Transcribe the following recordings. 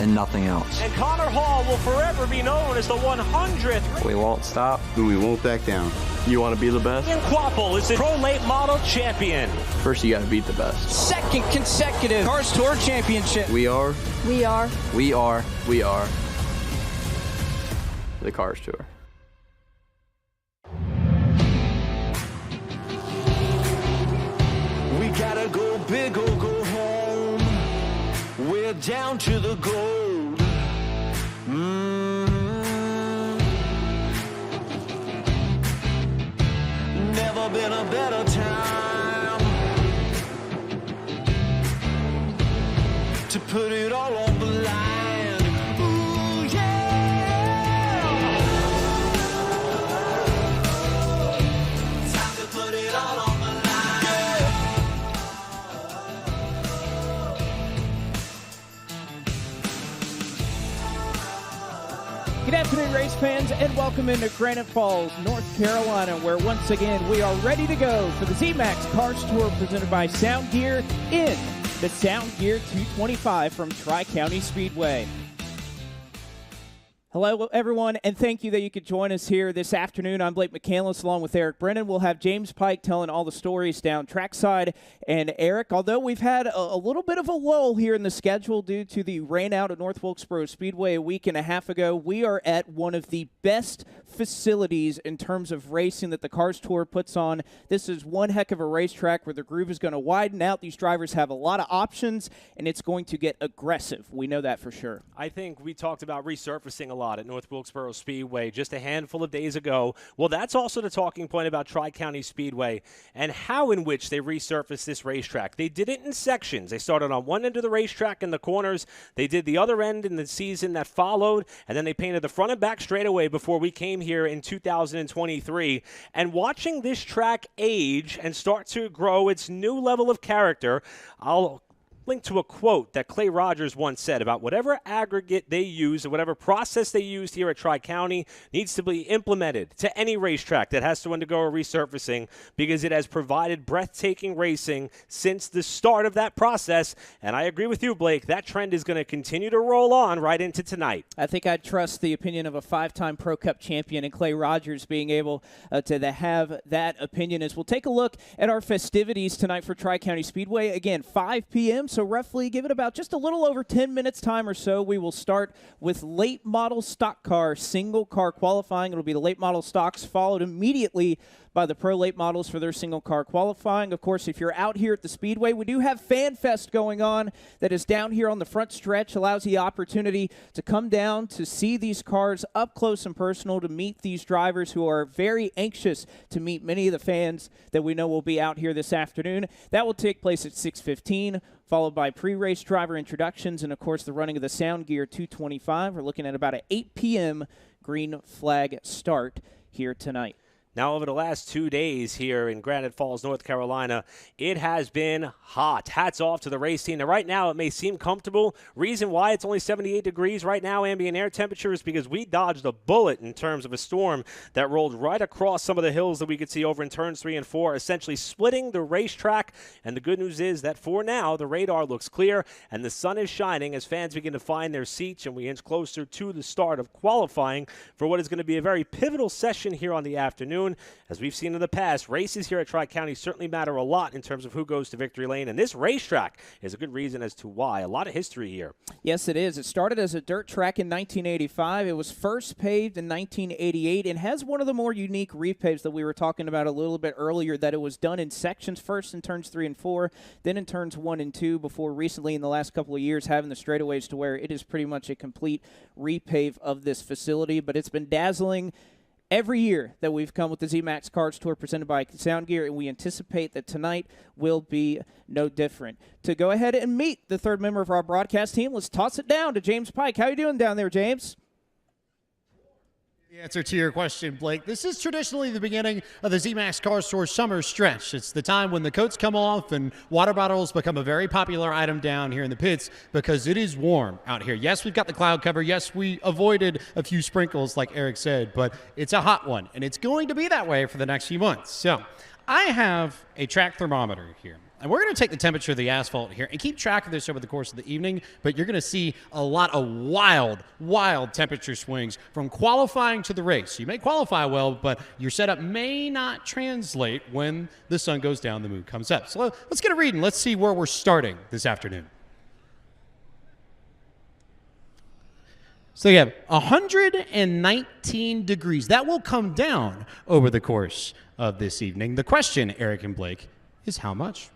and nothing else. And Connor Hall will forever be known as the 100th. We won't stop. And we won't back down. You want to be the best? Ian Quapple is the Pro Late Model Champion. First, you got to beat the best. Second consecutive Cars Tour Championship. We are We are the Cars Tour. We gotta go big or go home. We're down to the gold. Never been a better time to put it all on the line. Ooh, yeah. Time to put it all on the line. Good afternoon, race fans, and welcome into Granite Falls, North Carolina, where once again we are ready to go for the Z-Max Cars Tour presented by Sound Gear in the Sound Gear 225 from Tri-County Speedway. Hello, everyone, and thank you that you could join us here this afternoon. I'm Blake McCandless along with Eric Brennan. We'll have James Pike telling all the stories down trackside. And Eric, although we've had a little bit of a lull here in the schedule due to the rain out at North Wilkesboro Speedway a week and a half ago, we are at one of the best facilities in terms of racing that the Cars Tour puts on. This is one heck of a racetrack where the groove is going to widen out. These drivers have a lot of options, and it's going to get aggressive. We know that for sure. I think we talked about resurfacing a lot at North Wilkesboro Speedway just a handful of days ago. Well, that's also the talking point about Tri-County Speedway and how in which they resurfaced this racetrack. They did it in sections. They started on one end of the racetrack in the corners. They did the other end in the season that followed, and then they painted the front and back straightaway before we came here in 2023. And watching this track age and start to grow its new level of character, I'll link to a quote that Clay Rogers once said about whatever aggregate they use or whatever process they used here at Tri-County needs to be implemented to any racetrack that has to undergo a resurfacing, because it has provided breathtaking racing since the start of that process. And I agree with you, Blake, that trend is going to continue to roll on right into tonight. I think I'd trust the opinion of a five-time Pro Cup champion and Clay Rogers being able to have that opinion as we'll take a look at our festivities tonight for Tri-County Speedway. Again, 5 p.m., so roughly give it about just a little over 10 minutes time or so. We will start with late model stock car, single car qualifying. It'll be the late model stocks followed immediately by the pro late models for their single car qualifying. Of course, if you're out here at the Speedway, we do have Fan Fest going on that is down here on the front stretch, allows the opportunity to come down to see these cars up close and personal, to meet these drivers who are very anxious to meet many of the fans that we know will be out here this afternoon. That will take place at 6:15. Followed by pre-race driver introductions and, of course, the running of the Sound Gear 225. We're looking at about an 8 p.m. green flag start here tonight. Now, over the last 2 days here in Granite Falls, North Carolina, it has been hot. Hats off to the race team. Now, right now, it may seem comfortable. Reason why it's only 78 degrees right now, ambient air temperature, is because we dodged a bullet in terms of a storm that rolled right across some of the hills that we could see over in turns 3 and 4, essentially splitting the racetrack. And the good news is that for now, the radar looks clear and the sun is shining as fans begin to find their seats, and we inch closer to the start of qualifying for what is going to be a very pivotal session here on the afternoon. As we've seen in the past, races here at Tri-County certainly matter a lot in terms of who goes to victory lane, and this racetrack is a good reason as to why. A lot of history here. Yes, it is. It started as a dirt track in 1985. It was first paved in 1988 and has one of the more unique repaves that we were talking about a little bit earlier, that it was done in sections, first in turns 3 and 4, then in turns 1 and 2, before recently in the last couple of years having the straightaways to where it is pretty much a complete repave of this facility. But it's been dazzling every year that we've come with the Z-Max Cars Tour presented by Sound Gear, and we anticipate that tonight will be no different. To go ahead and meet the third member of our broadcast team, let's toss it down to James Pike. How are you doing down there, James? The answer to your question, Blake, this is traditionally the beginning of the Z-Max Cars Tour summer stretch. It's the time when the coats come off and water bottles become a very popular item down here in the pits because it is warm out here. Yes, we've got the cloud cover. Yes, we avoided a few sprinkles like Eric said, but it's a hot one, and it's going to be that way for the next few months. So I have a track thermometer here. And we're going to take the temperature of the asphalt here and keep track of this over the course of the evening, but you're going to see a lot of wild temperature swings from qualifying to the race. You may qualify well, but your setup may not translate when the sun goes down, the moon comes up. So let's get a read and let's see where we're starting this afternoon. So you have 119 degrees. That will come down over the course of this evening. The question, Eric and Blake, is how much?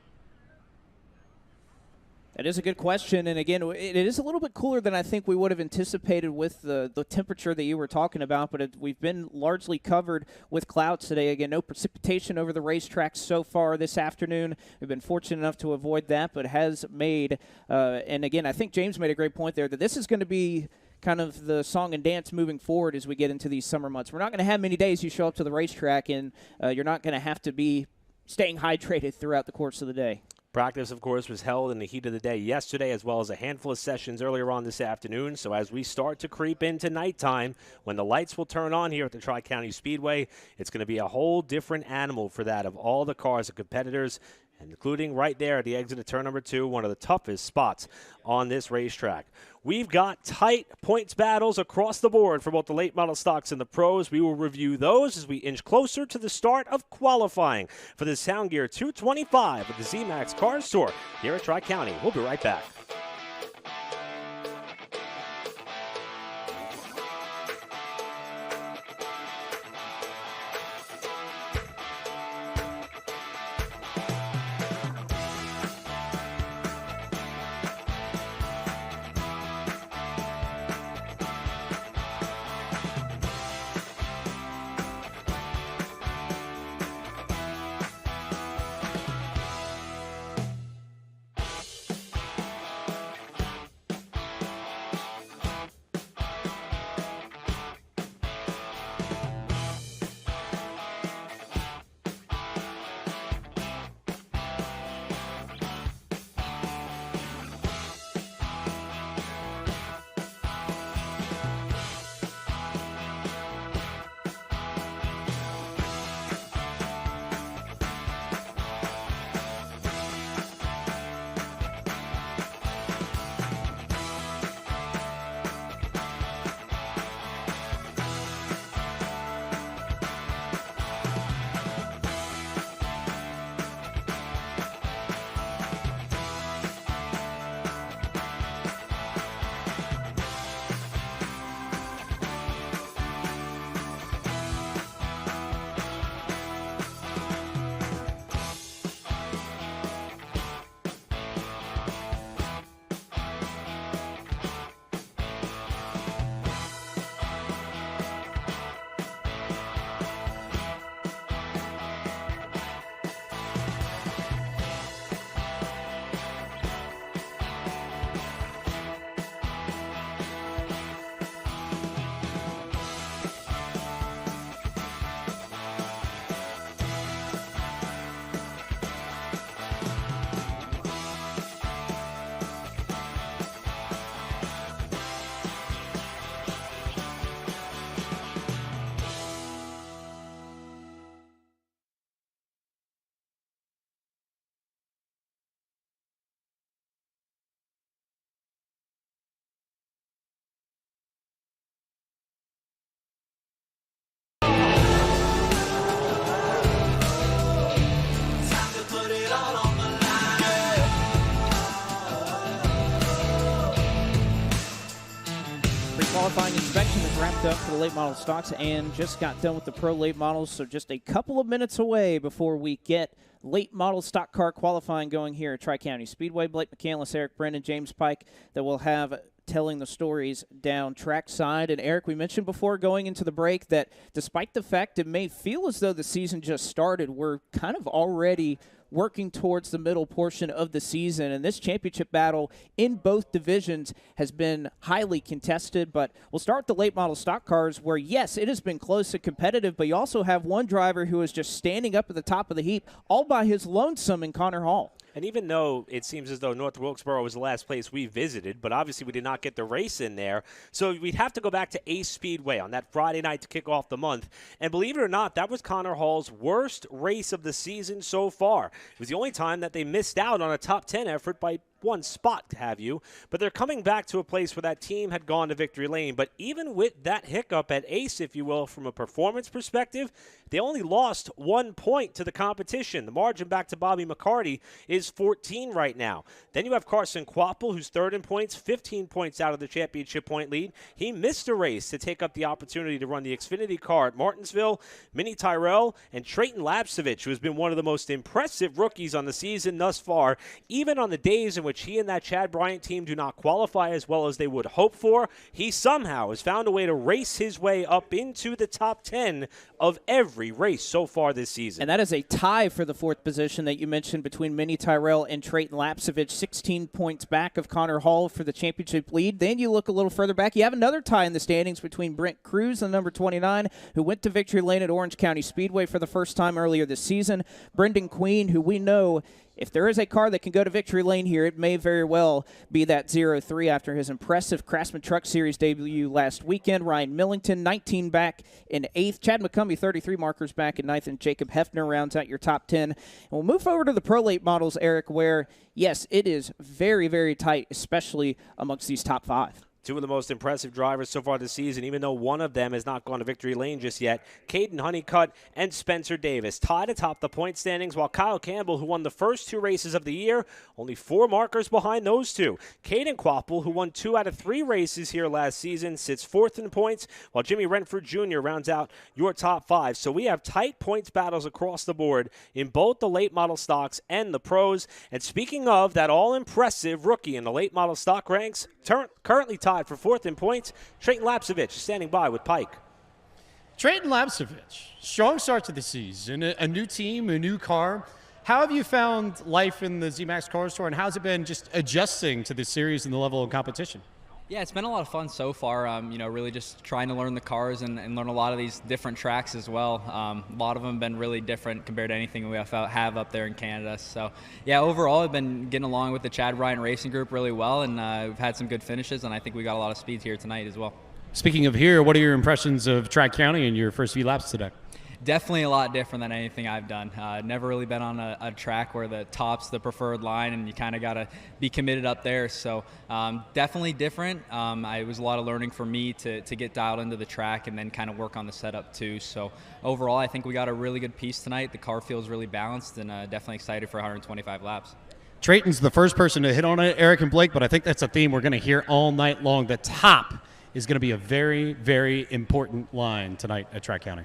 That is a good question, and again, it is a little bit cooler than I think we would have anticipated with the temperature that you were talking about, but we've been largely covered with clouds today. Again, no precipitation over the racetrack so far this afternoon. We've been fortunate enough to avoid that, but has made, and again, I think James made a great point there, that this is going to be kind of the song and dance moving forward as we get into these summer months. We're not going to have many days you show up to the racetrack, and you're not going to have to be staying hydrated throughout the course of the day. Practice, of course, was held in the heat of the day yesterday, as well as a handful of sessions earlier on this afternoon. So as we start to creep into nighttime, when the lights will turn on here at the Tri-County Speedway, it's going to be a whole different animal for that of all the cars and competitors, including right there at the exit of turn number 2, one of the toughest spots on this racetrack. We've got tight points battles across the board for both the late model stocks and the pros. We will review those as we inch closer to the start of qualifying for the Sound Gear 225 of the ZMAX Cars Tour here at Tri-County. We'll be right back. Qualifying inspection is wrapped up for the late model stocks and just got done with the pro late models, so just a couple of minutes away before we get late model stock car qualifying going here at Tri-County Speedway. Blake McCandless, Eric Brennan, James Pike that will have telling the stories down trackside. And Eric, we mentioned before going into the break that despite the fact it may feel as though the season just started, we're kind of already working towards the middle portion of the season. And this championship battle in both divisions has been highly contested. But we'll start with the late model stock cars where, yes, it has been close and competitive, but you also have one driver who is just standing up at the top of the heap all by his lonesome in Connor Hall. And even though it seems as though North Wilkesboro was the last place we visited, but obviously we did not get the race in there, so we'd have to go back to Ace Speedway on that Friday night to kick off the month. And believe it or not, that was Connor Hall's worst race of the season so far. It was the only time that they missed out on a top 10 effort by one spot, have you. But they're coming back to a place where that team had gone to victory lane. But even with that hiccup at Ace, if you will, from a performance perspective, they only lost 1 point to the competition. The margin back to Bobby McCarty is 14 right now. Then you have Carson Quapple, who's third in points, 15 points out of the championship point lead. He missed a race to take up the opportunity to run the Xfinity car at Martinsville. Minnie Tyrell and Trayton Lapsevich, who has been one of the most impressive rookies on the season thus far, even on the days in which he and that Chad Bryant team do not qualify as well as they would hope for, he somehow has found a way to race his way up into the top 10 of every race so far this season. And that is a tie for the fourth position that you mentioned between Minnie Tyrell and Trayton Lapsevich, 16 points back of Connor Hall for the championship lead. Then you look a little further back, you have another tie in the standings between Brent Cruz and number 29, who went to victory lane at Orange County Speedway for the first time earlier this season. Brendan Queen, who we know, if there is a car that can go to victory lane here, it may very well be that 0-3 after his impressive Craftsman Truck Series debut last weekend. Ryan Millington, 19 back in 8th. Chad McCumbee, 33 markers back in 9th. And Jacob Hefner rounds out your top 10. And we'll move over to the Pro Late models, Eric, where, yes, it is very, very tight, especially amongst these top 5. Two of the most impressive drivers so far this season, even though one of them has not gone to victory lane just yet. Caden Honeycutt and Spencer Davis tied atop the point standings, while Kyle Campbell, who won the first 2 races of the year, only 4 markers behind those two. Caden Quapple, who won 2 out of 3 races here last season, sits 4th in points, while Jimmy Renfrew Jr. rounds out your top 5. So we have tight points battles across the board in both the late model stocks and the pros. And speaking of that all-impressive rookie in the late model stock ranks, currently tied for 4th in points, Trayton Lapsevich standing by with Pike. Trayton Lapsevich, strong start to the season, a new team, a new car. How have you found life in the ZMAX Car Store, and how's it been just adjusting to this series and the level of competition? Yeah, it's been a lot of fun so far. Really just trying to learn the cars and learn a lot of these different tracks as well. A lot of them have been really different compared to anything we have up there in Canada. So, yeah, overall, I've been getting along with the Chad Bryant Racing Group really well, and we've had some good finishes, and I think we got a lot of speed here tonight as well. Speaking of here, what are your impressions of Track County and your first few laps today? Definitely a lot different than anything I've done. Never really been on a track where the top's the preferred line and you kind of got to be committed up there. So definitely different. It was a lot of learning for me to get dialed into the track and then kind of work on the setup too. So overall, I think we got a really good piece tonight. The car feels really balanced and definitely excited for 125 laps. Trayton's the first person to hit on it, Eric and Blake, but I think that's a theme we're going to hear all night long. The top is going to be a very, very important line tonight at Track County.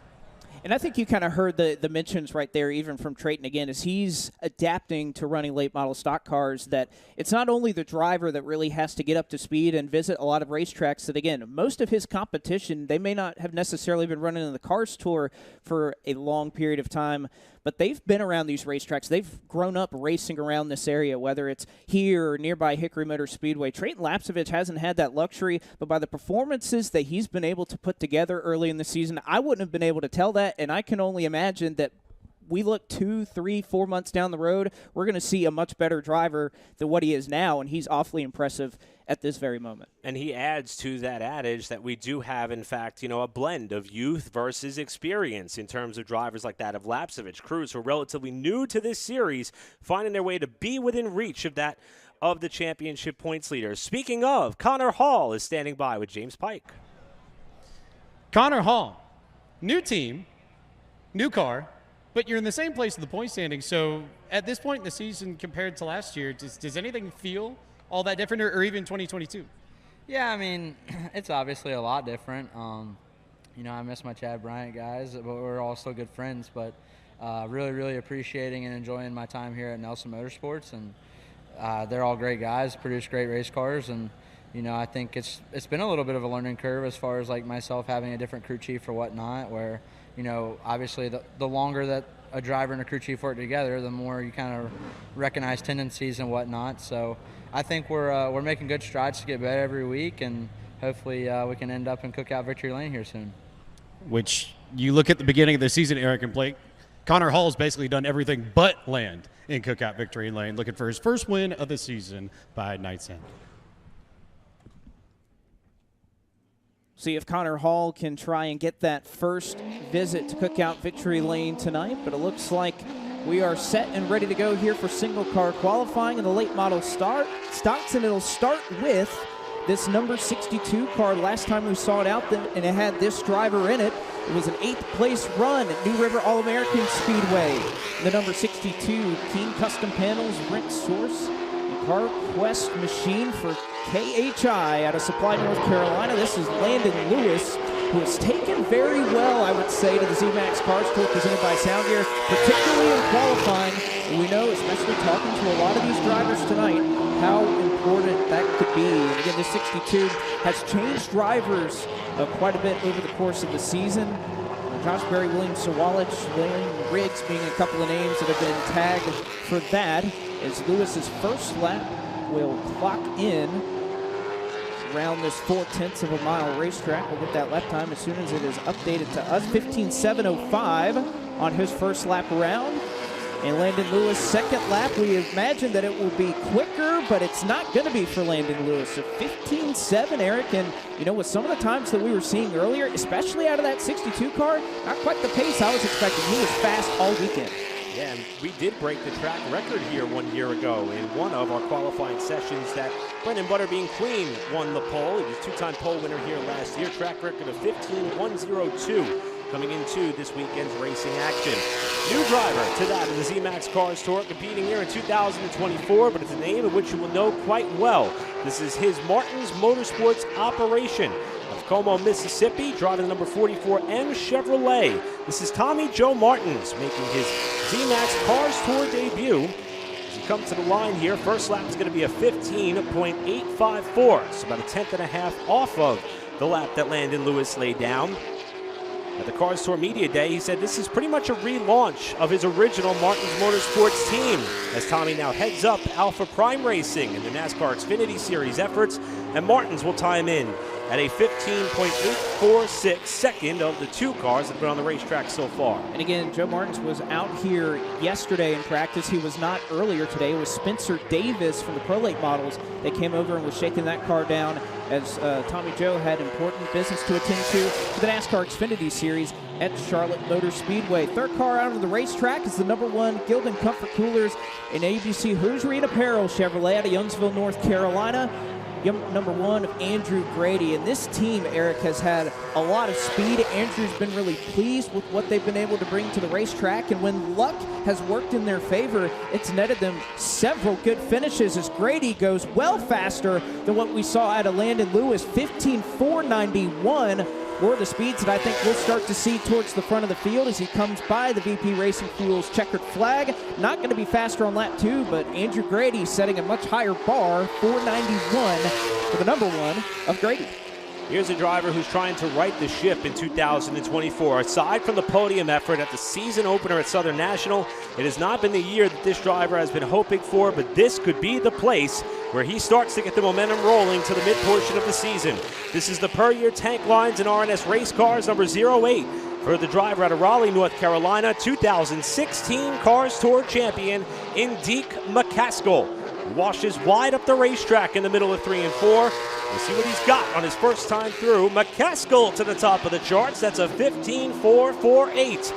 And I think you kind of heard the mentions right there, even from Trayton again, as he's adapting to running late model stock cars, that it's not only the driver that really has to get up to speed and visit a lot of racetracks that, again, most of his competition, they may not have necessarily been running in the Cars Tour for a long period of time, but they've been around these racetracks. They've grown up racing around this area, whether it's here or nearby Hickory Motor Speedway. Trayton Lapsevich hasn't had that luxury, but by the performances that he's been able to put together early in the season, I wouldn't have been able to tell that, and I can only imagine that we look 2, 3, 4 months down the road, we're going to see a much better driver than what he is now, and he's awfully impressive at this very moment. And he adds to that adage that we do have, in fact, a blend of youth versus experience in terms of drivers like that of Lapsevich, Cruz, who are relatively new to this series, finding their way to be within reach of that of the championship points leaders. Speaking of, Connor Hall is standing by with James Pike. Connor Hall, new team, new car, but you're in the same place in the point standing. So at this point in the season compared to last year, does anything feel all that different, or even 2022? Yeah, I mean, it's obviously a lot different. I miss my Chad Bryant guys, but we're all still good friends. But really, really appreciating and enjoying my time here at Nelson Motorsports, and they're all great guys, produce great race cars, and I think it's been a little bit of a learning curve as far as like myself having a different crew chief or whatnot, where obviously the longer that a driver and a crew chief work together, the more you kind of recognize tendencies and whatnot. So I think we're making good strides to get better every week, and hopefully we can end up in Cookout Victory Lane here soon. Which you look at the beginning of the season, Eric and Blake, Connor Hall's basically done everything but land in Cookout Victory Lane, looking for his first win of the season by Night's End. See if Connor Hall can try and get that first visit to Cookout Victory Lane tonight, but it looks like we are set and ready to go here for single car qualifying in the late model stocks, and it'll start with this number 62 car. Last time we saw it out, and it had this driver in it. It was an 8th place run at New River All-American Speedway. The number 62 Keen Custom Panels Rent Source and Car Quest machine for KHI out of Supply, North Carolina. This is Landon Lewis, who has taken very well, I would say, to the ZMAX Cars Tour presented by Sound Gear, particularly in qualifying. And we know, especially talking to a lot of these drivers tonight, how important that could be. And again, this 62 has changed drivers quite a bit over the course of the season. Josh Berry, William Sawalich, William Riggs being a couple of names that have been tagged for that, as Lewis's first lap will clock in around this 4/10 of a mile racetrack. We'll get that lap time as soon as it is updated to us. 15:7:05 on his first lap around. And Landon Lewis' second lap, we imagine that it will be quicker, but it's not going to be for Landon Lewis. So 15:7, Eric, and you know, with some of the times that we were seeing earlier, especially out of that 62 car, not quite the pace I was expecting. He was fast all weekend. Yeah, and we did break the track record here 1 year ago in one of our qualifying sessions that Brendan Butterbean Queen won the pole. He was two-time pole winner here last year. Track record of 15:102 coming into this weekend's racing action. New driver to that of the ZMAX Cars Tour, competing here in 2024, but it's a name of which you will know quite well. This is his Martins Motorsports operation of Como, Mississippi, driving the number 44M Chevrolet. This is Tommy Joe Martins making his ZMAX Cars Tour debut. As he comes to the line here, first lap is going to be a 15.854. It's about a 10th off of the lap that Landon Lewis laid down. At the Cars Tour Media Day, he said this is pretty much a relaunch of his original Martins Motorsports team, as Tommy now heads up Alpha Prime Racing in the NASCAR Xfinity Series efforts, and Martins will time in at a 15.846, second of the two cars that have been on the racetrack so far. And again, Joe Martins was out here yesterday in practice. He was not earlier today. It was Spencer Davis from the Pro Late Models that came over and was shaking that car down, as Tommy Joe had important business to attend to for the NASCAR Xfinity Series at Charlotte Motor Speedway. Third car out of the racetrack is the number 1 Gildan Comfort Coolers in ABC Hosiery and Apparel Chevrolet out of Youngsville, North Carolina. Number 1 of Andrew Grady. And this team, Eric, has had a lot of speed. Andrew's been really pleased with what they've been able to bring to the racetrack, and when luck has worked in their favor, it's netted them several good finishes, as Grady goes well faster than what we saw out of Landon Lewis. 15.491 were the speeds that I think we'll start to see towards the front of the field as he comes by the VP Racing Fuels checkered flag. Not going to be faster on lap 2, but Andrew Grady setting a much higher bar, 491 for the number 1 of Grady. Here's a driver who's trying to right the ship in 2024. Aside from the podium effort at the season opener at Southern National, it has not been the year that this driver has been hoping for, but this could be the place where he starts to get the momentum rolling to the mid-portion of the season. This is the Per Year Tank Lines and RNS Race Cars number 08 for the driver out of Raleigh, North Carolina, 2016 Cars Tour champion in Deke McCaskill. Washes wide up the racetrack in the middle of 3 and 4. We'll see what he's got on his first time through. McCaskill to the top of the charts. That's a 15.448.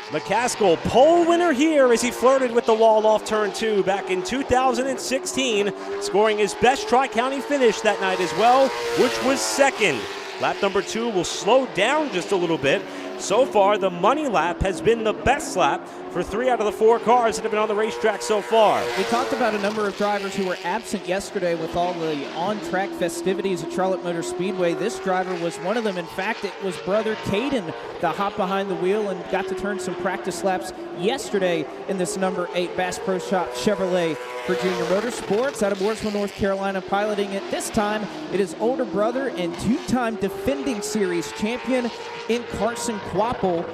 McCaskill, pole winner here as he flirted with the wall off turn 2 back in 2016, scoring his best Tri-County finish that night as well, which was second. Lap number 2 will slow down just a little bit. So far, the money lap has been the best lap for 3 out of the 4 cars that have been on the racetrack so far. We talked about a number of drivers who were absent yesterday with all the on-track festivities at Charlotte Motor Speedway. This driver was one of them. In fact, it was brother Caden that hopped behind the wheel and got to turn some practice laps yesterday in this number 8 Bass Pro Shop Chevrolet Virginia Motorsports out of Mooresville, North Carolina, piloting it. This time, it is older brother and 2-time defending series champion in Carson Quapple.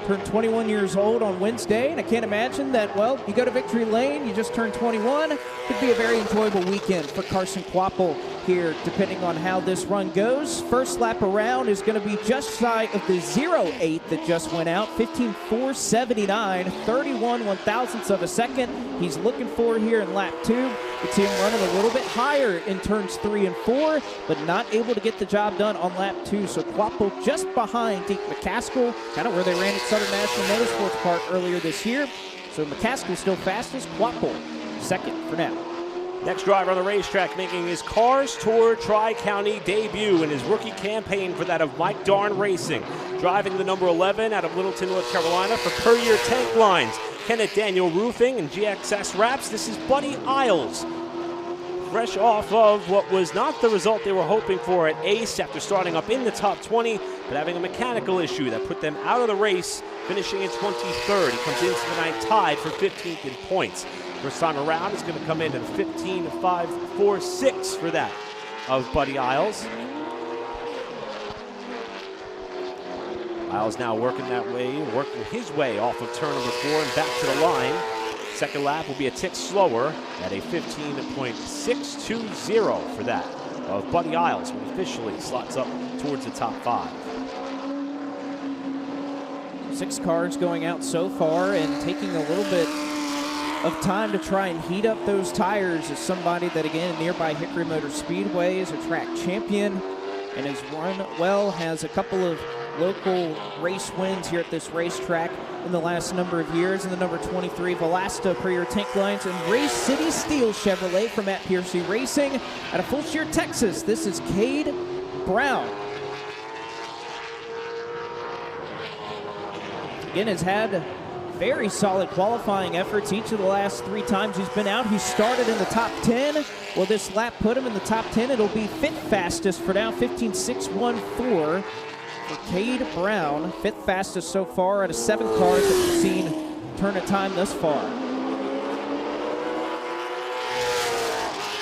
Turned 21 years old on Wednesday, and I can't imagine that, well, you go to Victory Lane, you just turned 21. Could be a very enjoyable weekend for Carson Quapple here, depending on how this run goes. First lap around is going to be just shy of the 0.8 that just went out. 15.479, 31 1/1000ths of a second. He's looking for here in lap 2. It's him running a little bit higher in turns 3 and 4, but not able to get the job done on lap 2. So Quapple just behind Deke McCaskill, kind of where they ran at Southern National Motorsports Park earlier this year. So McCaskill still fastest, Quapple second for now. Next driver on the racetrack making his Cars Tour Tri-County debut in his rookie campaign for that of Mike Darn Racing. Driving the number 11 out of Littleton, North Carolina for Per Year Tank Lines, Kenneth Daniel Roofing and GXS Wraps. This is Buddy Isles. Fresh off of what was not the result they were hoping for at Ace after starting up in the top 20, but having a mechanical issue that put them out of the race, finishing in 23rd. He comes into the night tied for 15th in points. First time around is going to come in at 15.546 for that of Buddy Isles. Isles now working his way off of turn number 4 and back to the line. Second lap will be a tick slower at a 15.620 for that of Buddy Isles, who officially slots up towards the top 5. 6 cars going out so far and taking a little bit of time to try and heat up those tires as somebody that, again, nearby Hickory Motor Speedway is a track champion and has run well, has a couple of local race wins here at this racetrack in the last number of years. In the number 23 Velasta Per Year Tank Lines and Race City Steel Chevrolet from Matt Piercy Racing out of Fulshire, Texas. This is Cade Brown. Again, has had very solid qualifying efforts each of the last 3 times he's been out. He started in the top 10. Well, this lap put him in the top 10. It'll be 5th fastest for now, 15.614 for Cade Brown. 5th fastest so far out of 7 cars that we've seen turn a time thus far.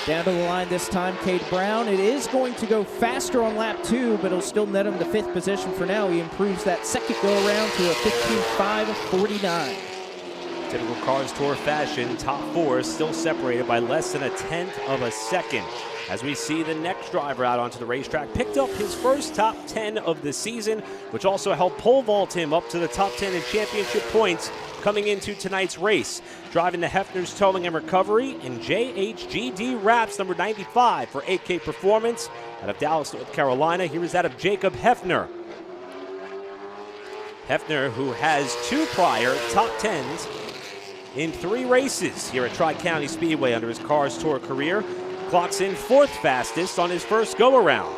Down to the line this time, Cade Brown. It is going to go faster on lap 2, but it'll still net him the 5th position for now. He improves that second go-around to a 15.549. Typical Cars Tour fashion, top 4 is still separated by less than a 1/10 of a second. As we see the next driver out onto the racetrack, picked up his first top 10 of the season, which also helped pole vault him up to the top 10 in championship points coming into tonight's race. Driving the Hefner's Towing and Recovery and JHGD Wraps, number 95 for 8K Performance out of Dallas, North Carolina. Here is that of Jacob Hefner. Hefner, who has 2 prior top 10s in 3 races here at Tri-County Speedway under his Cars Tour career, clocks in 4th fastest on his first go-around.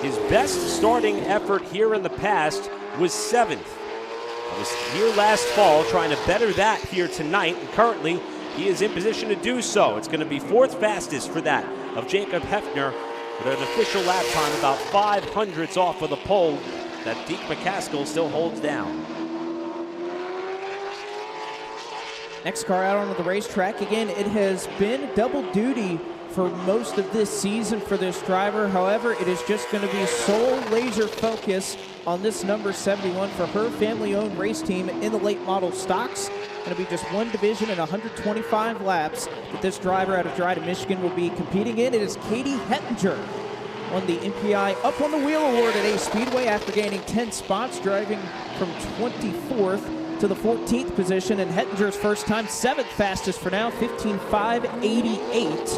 His best starting effort here in the past was 7th. He was here last fall, trying to better that here tonight, and currently he is in position to do so. It's going to be 4th fastest for that of Jacob Hefner, with an official lap time about 500ths off of the pole that Deke McCaskill still holds down. Next car out onto the racetrack. Again, it has been double duty for most of this season for this driver. However, it is just going to be sole laser focus on this number 71 for her family-owned race team in the late model stocks. Going to be just 1 division and 125 laps that this driver out of Dryden, Michigan will be competing in. It is Katie Hettinger. Won the MPI Up on the Wheel Award at Ace Speedway after gaining 10 spots, driving from 24th to the 14th position, and Hettinger's first time 7th fastest for now, 15.588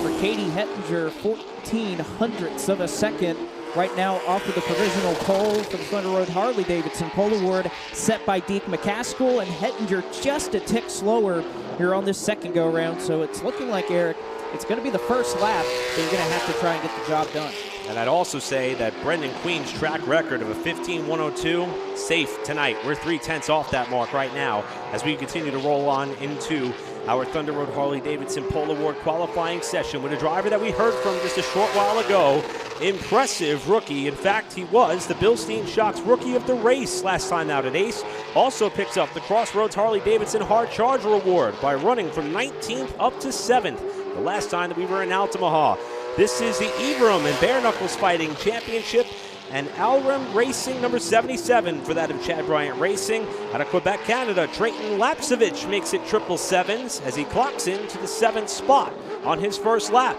for Katie Hettinger, 0.14 of a second. Right now off of the provisional pole for the Thunder Road Harley-Davidson Pole Award set by Deke McCaskill, and Hettinger just a tick slower here on this second go-around. So it's looking like, Eric, it's going to be the first lap that you're going to have to try and get the job done. And I'd also say that Brendan Queen's track record of a 15.102, safe tonight. We're 0.3 off that mark right now as we continue to roll on into our Thunder Road Harley-Davidson Pole Award qualifying session with a driver that we heard from just a short while ago. Impressive rookie. In fact, he was the Bilstein Shocks Rookie of the Race last time out at Ace. Also picks up the Crossroads Harley-Davidson Hard Charger Award by running from 19th up to 7th the last time that we were in Altamaha. This is the Ibram and Bare Knuckles Fighting Championship and Alrem Racing number 77 for that of Chad Bryant Racing. Out of Quebec, Canada, Trayton Lapsevich makes it 777s as he clocks into the 7th spot on his first lap.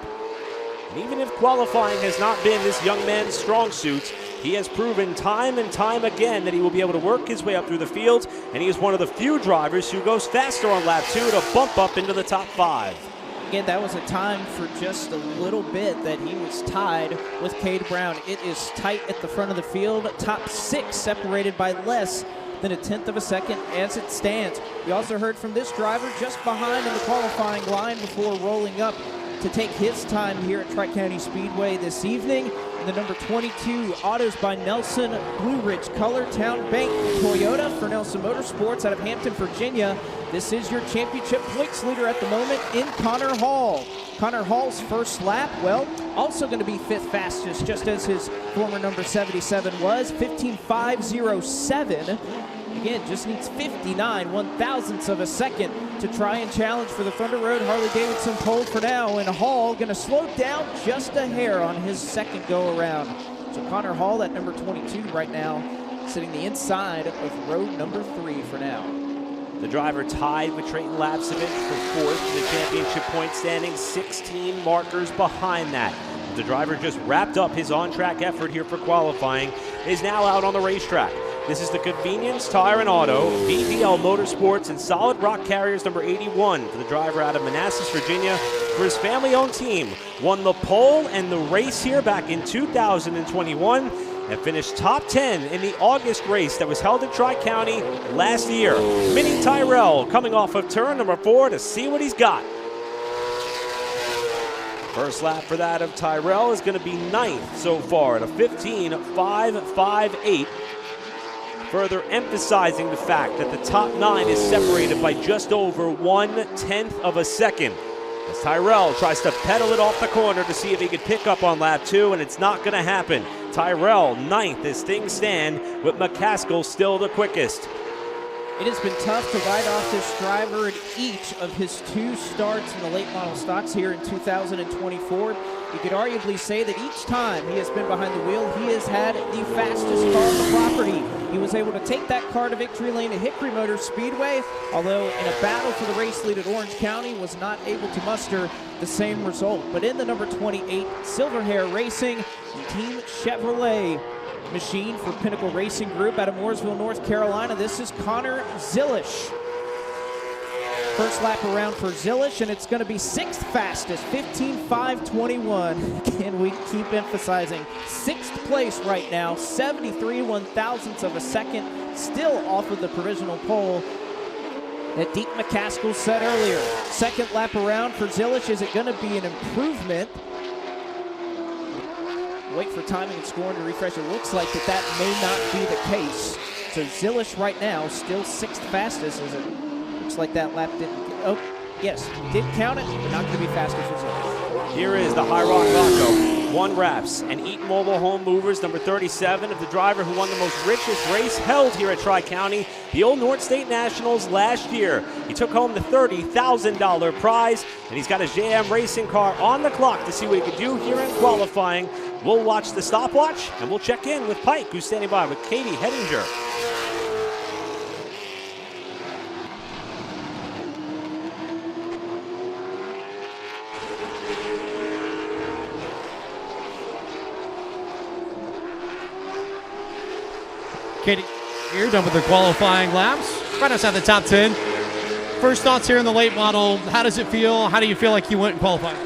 And even if qualifying has not been this young man's strong suit, he has proven time and time again that he will be able to work his way up through the field, and he is one of the few drivers who goes faster on lap 2 to bump up into the top 5. Again, that was a time for just a little bit that he was tied with Cade Brown. It is tight at the front of the field. Top 6 separated by less than a 1/10 of a second as it stands. We also heard from this driver just behind in the qualifying line before rolling up to take his time here at Tri-County Speedway this evening. The number 22, Autos by Nelson, Blue Ridge Color, Town Bank Toyota for Nelson Motorsports out of Hampton, Virginia. This is your championship points leader at the moment in Connor Hall. Connor Hall's first lap, well, also going to be 5th fastest, just as his former number 77 was, 15.507. Again, just needs 59 1/1000ths of a second to try and challenge for the Thunder Road Harley-Davidson pole for now. And Hall going to slow down just a hair on his second go-around. So Connor Hall, at number 22 right now, sitting the inside of road number 3 for now. The driver tied with Trayton Lapsevich for 4th in the championship point standing, 16 markers behind that. The driver just wrapped up his on-track effort here for qualifying, is now out on the racetrack. This is the Convenience Tire and Auto, BDL Motorsports, and Solid Rock Carriers number 81 for the driver out of Manassas, Virginia, for his family-owned team. Won the pole and the race here back in 2021 and finished top 10 in the August race that was held in Tri-County last year. Mini Tyrell coming off of turn number 4 to see what he's got. First lap for that of Tyrell is going to be 9th so far at a 15.558. Further emphasizing the fact that the top 9 is separated by just over 1/10 of a second. As Tyrell tries to pedal it off the corner to see if he could pick up on lap 2, and it's not going to happen. Tyrell 9th as things stand, with McCaskill still the quickest. It has been tough to ride off this driver in each of his 2 starts in the late model stocks here in 2024. You could arguably say that each time he has been behind the wheel, he has had the fastest car on the property. He was able to take that car to victory lane at Hickory Motor Speedway, although in a battle for the race lead at Orange County was not able to muster the same result. But in the number 28 Silverhair Racing Team Chevrolet machine for Pinnacle Racing Group out of Mooresville, North Carolina, this is Connor Zilish. First lap around for Zilish, and it's going to be 6th fastest, 15.521. Can we keep emphasizing 6th place right now, 73 1/1000ths of a second, still off of the provisional pole that Deke McCaskill said earlier. Second lap around for Zilish. Is it going to be an improvement? Wait for timing and scoring to refresh. It looks like that may not be the case. So Zilish right now still 6th fastest. As it looks like that lap didn't. Oh, yes, did count it, but not going to be faster for Zilish. Here is the High Rock Vaco. 1 wraps and Eaton Mobile Home Movers, number 37, of the driver who won the most richest race held here at Tri-County, the Old North State Nationals last year. He took home the $30,000 prize, and he's got his JM racing car on the clock to see what he could do here in qualifying. We'll watch the stopwatch, and we'll check in with Pike, who's standing by with Katie Hettinger. Katie, you're done with the qualifying laps. Right outside the top 10. First thoughts here in the late model. How does it feel? How do you feel like you went in qualifying?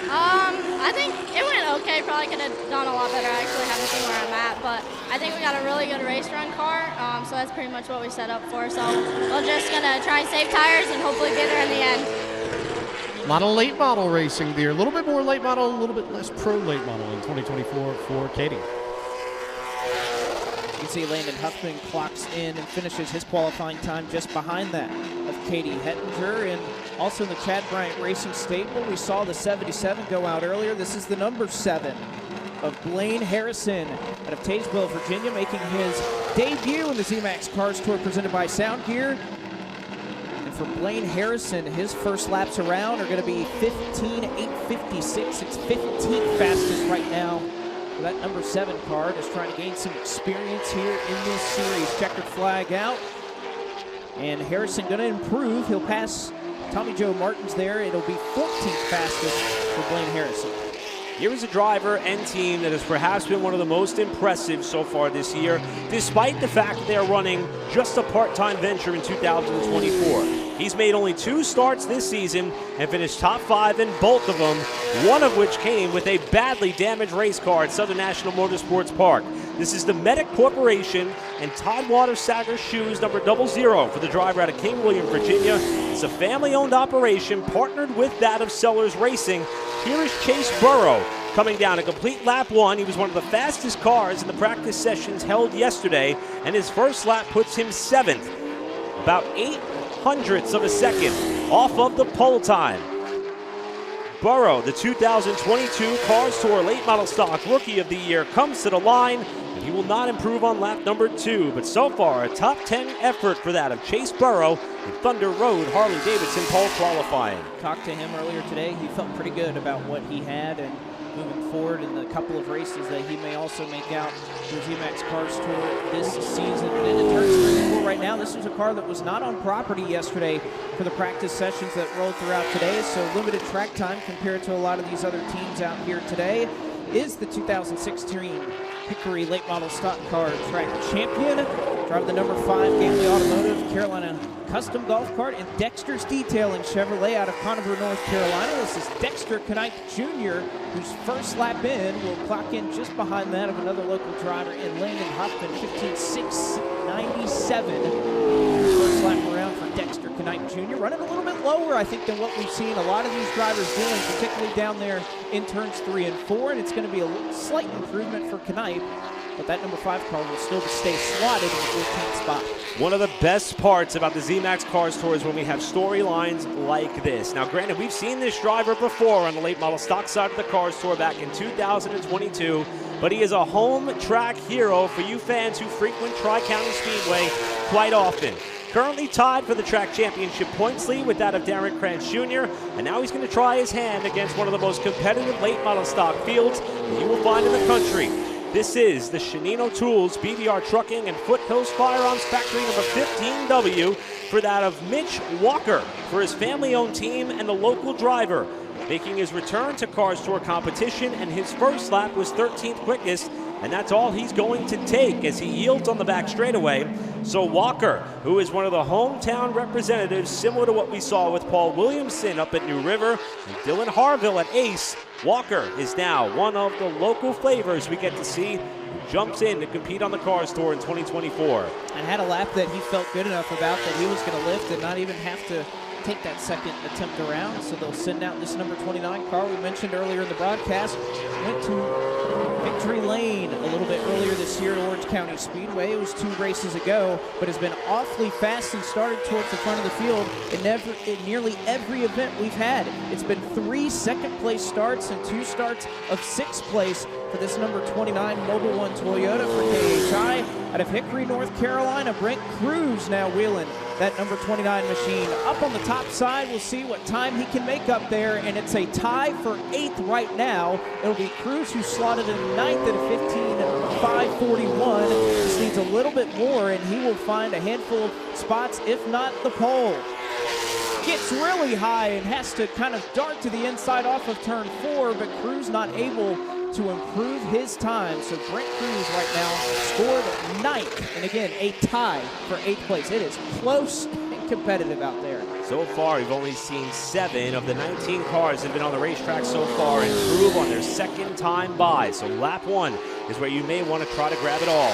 I think it went okay. Probably could have done a lot better. I actually haven't seen where I'm at, but I think we got a really good race run car, so that's pretty much what we set up for. So we're just going to try and save tires and hopefully get there in the end. A lot of late model racing there. A little bit more late model, a little bit less pro late model in 2024 for Katie. You can see Landon Huffman clocks in and finishes his qualifying time just behind that of Katie Hettinger. And also in the Chad Bryant Racing stable, we saw the 77 go out earlier. This is the number 7 of Blaine Harrison out of Tazewell, Virginia, making his debut in the ZMAX Cars Tour presented by Sound Gear. And for Blaine Harrison, his first laps around are going to be 15.856. It's 15th fastest right now. That number 7 car is trying to gain some experience here in this series. Checkered flag out. And Harrison going to improve. He'll pass Tommy Joe Martins there. It'll be 14th fastest for Blaine Harrison. Here is a driver and team that has perhaps been one of the most impressive so far this year, despite the fact that they are running just a part-time venture in 2024. He's made only 2 starts this season and finished top 5 in both of them, one of which came with a badly damaged race car at Southern National Motorsports Park. This is the Medic Corporation and Tidewater Sagger Shoes number 00 for the driver out of King William, Virginia. It's a family-owned operation partnered with that of Sellers Racing. Here is Chase Burrow coming down a complete lap 1. He was one of the fastest cars in the practice sessions held yesterday, and his first lap puts him 7th, about 0.08 of a second off of the pole time. Burrow, the 2022 Cars Tour Late Model Stock Rookie of the Year, comes to the line, and he will not improve on lap number 2. But so far, a top 10 effort for that of Chase Burrow in Thunder Road Harley-Davidson pole qualifying. Talked to him earlier today. He felt pretty good about what he had and moving forward in the couple of races that he may also make out for Z-Max Cars Tour this season. And in turns 3 and 4 right now, this was a car that was not on property yesterday for the practice sessions that rolled throughout today, so limited track time compared to a lot of these other teams out here today. Is the 2016 Hickory Late Model Stock Car Track Champion, driving the number 5 Gateway Automotive Carolina Custom Golf Cart, and Dexter's Detailing Chevrolet out of Connever, North Carolina. This is Dexter Knight Jr., whose first lap in will clock in just behind that of another local driver in Landon Huffman, 15.697. First lap around for Dexter Knight Jr., running a little bit lower, I think, than what we've seen a lot of these drivers doing, particularly down there in turns 3 and 4, and it's going to be a slight improvement for Knight. But that number 5 car will still stay slotted in the 14th spot. One of the best parts about the Z-Max Cars Tour is when we have storylines like this. Now, granted, we've seen this driver before on the late model stock side of the Cars Tour back in 2022, but he is a home track hero for you fans who frequent Tri-County Speedway quite often. Currently tied for the track championship points lead with that of Darren Krantz Jr., and now he's going to try his hand against one of the most competitive late model stock fields that you will find in the country. This is the Shanino Tools, BVR Trucking, and Foothills Firearms Factory number 15W for that of Mitch Walker for his family-owned team and the local driver. Making his return to Cars Tour competition, and his first lap was 13th quickest, and that's all he's going to take as he yields on the back straightaway. So Walker, who is one of the hometown representatives, similar to what we saw with Paul Williamson up at New River and Dylan Harville at Ace, Walker is now one of the local flavors we get to see who jumps in to compete on the Cars Tour in 2024. And had a lap that he felt good enough about that he was going to lift and not even have to take that second attempt around. So they'll send out this number 29 car we mentioned earlier in the broadcast. Went to Victory Lane a little bit earlier this year at Orange County Speedway. It was 2 races ago, but has been awfully fast and started towards the front of the field in nearly every event we've had. It's been 3 second-place starts and 2 starts of 6th place for this number 29 Mobil 1 Toyota for KHI. Out of Hickory, North Carolina, Brent Cruz now wheeling that number 29 machine. Up on the top side, we'll see what time he can make up there, and it's a tie for 8th right now. It'll be Cruz who slotted in 9th at a 15.541. Just needs a little bit more, and he will find a handful of spots, if not the pole. Gets really high and has to kind of dart to the inside off of turn 4, but Cruz not able to improve his time. So Brent Cruz right now scored 9th, and again, a tie for 8th place. It is close and competitive out there. So far, we've only seen 7 of the 19 cars that have been on the racetrack so far improve on their second time by. So lap 1 is where you may want to try to grab it all.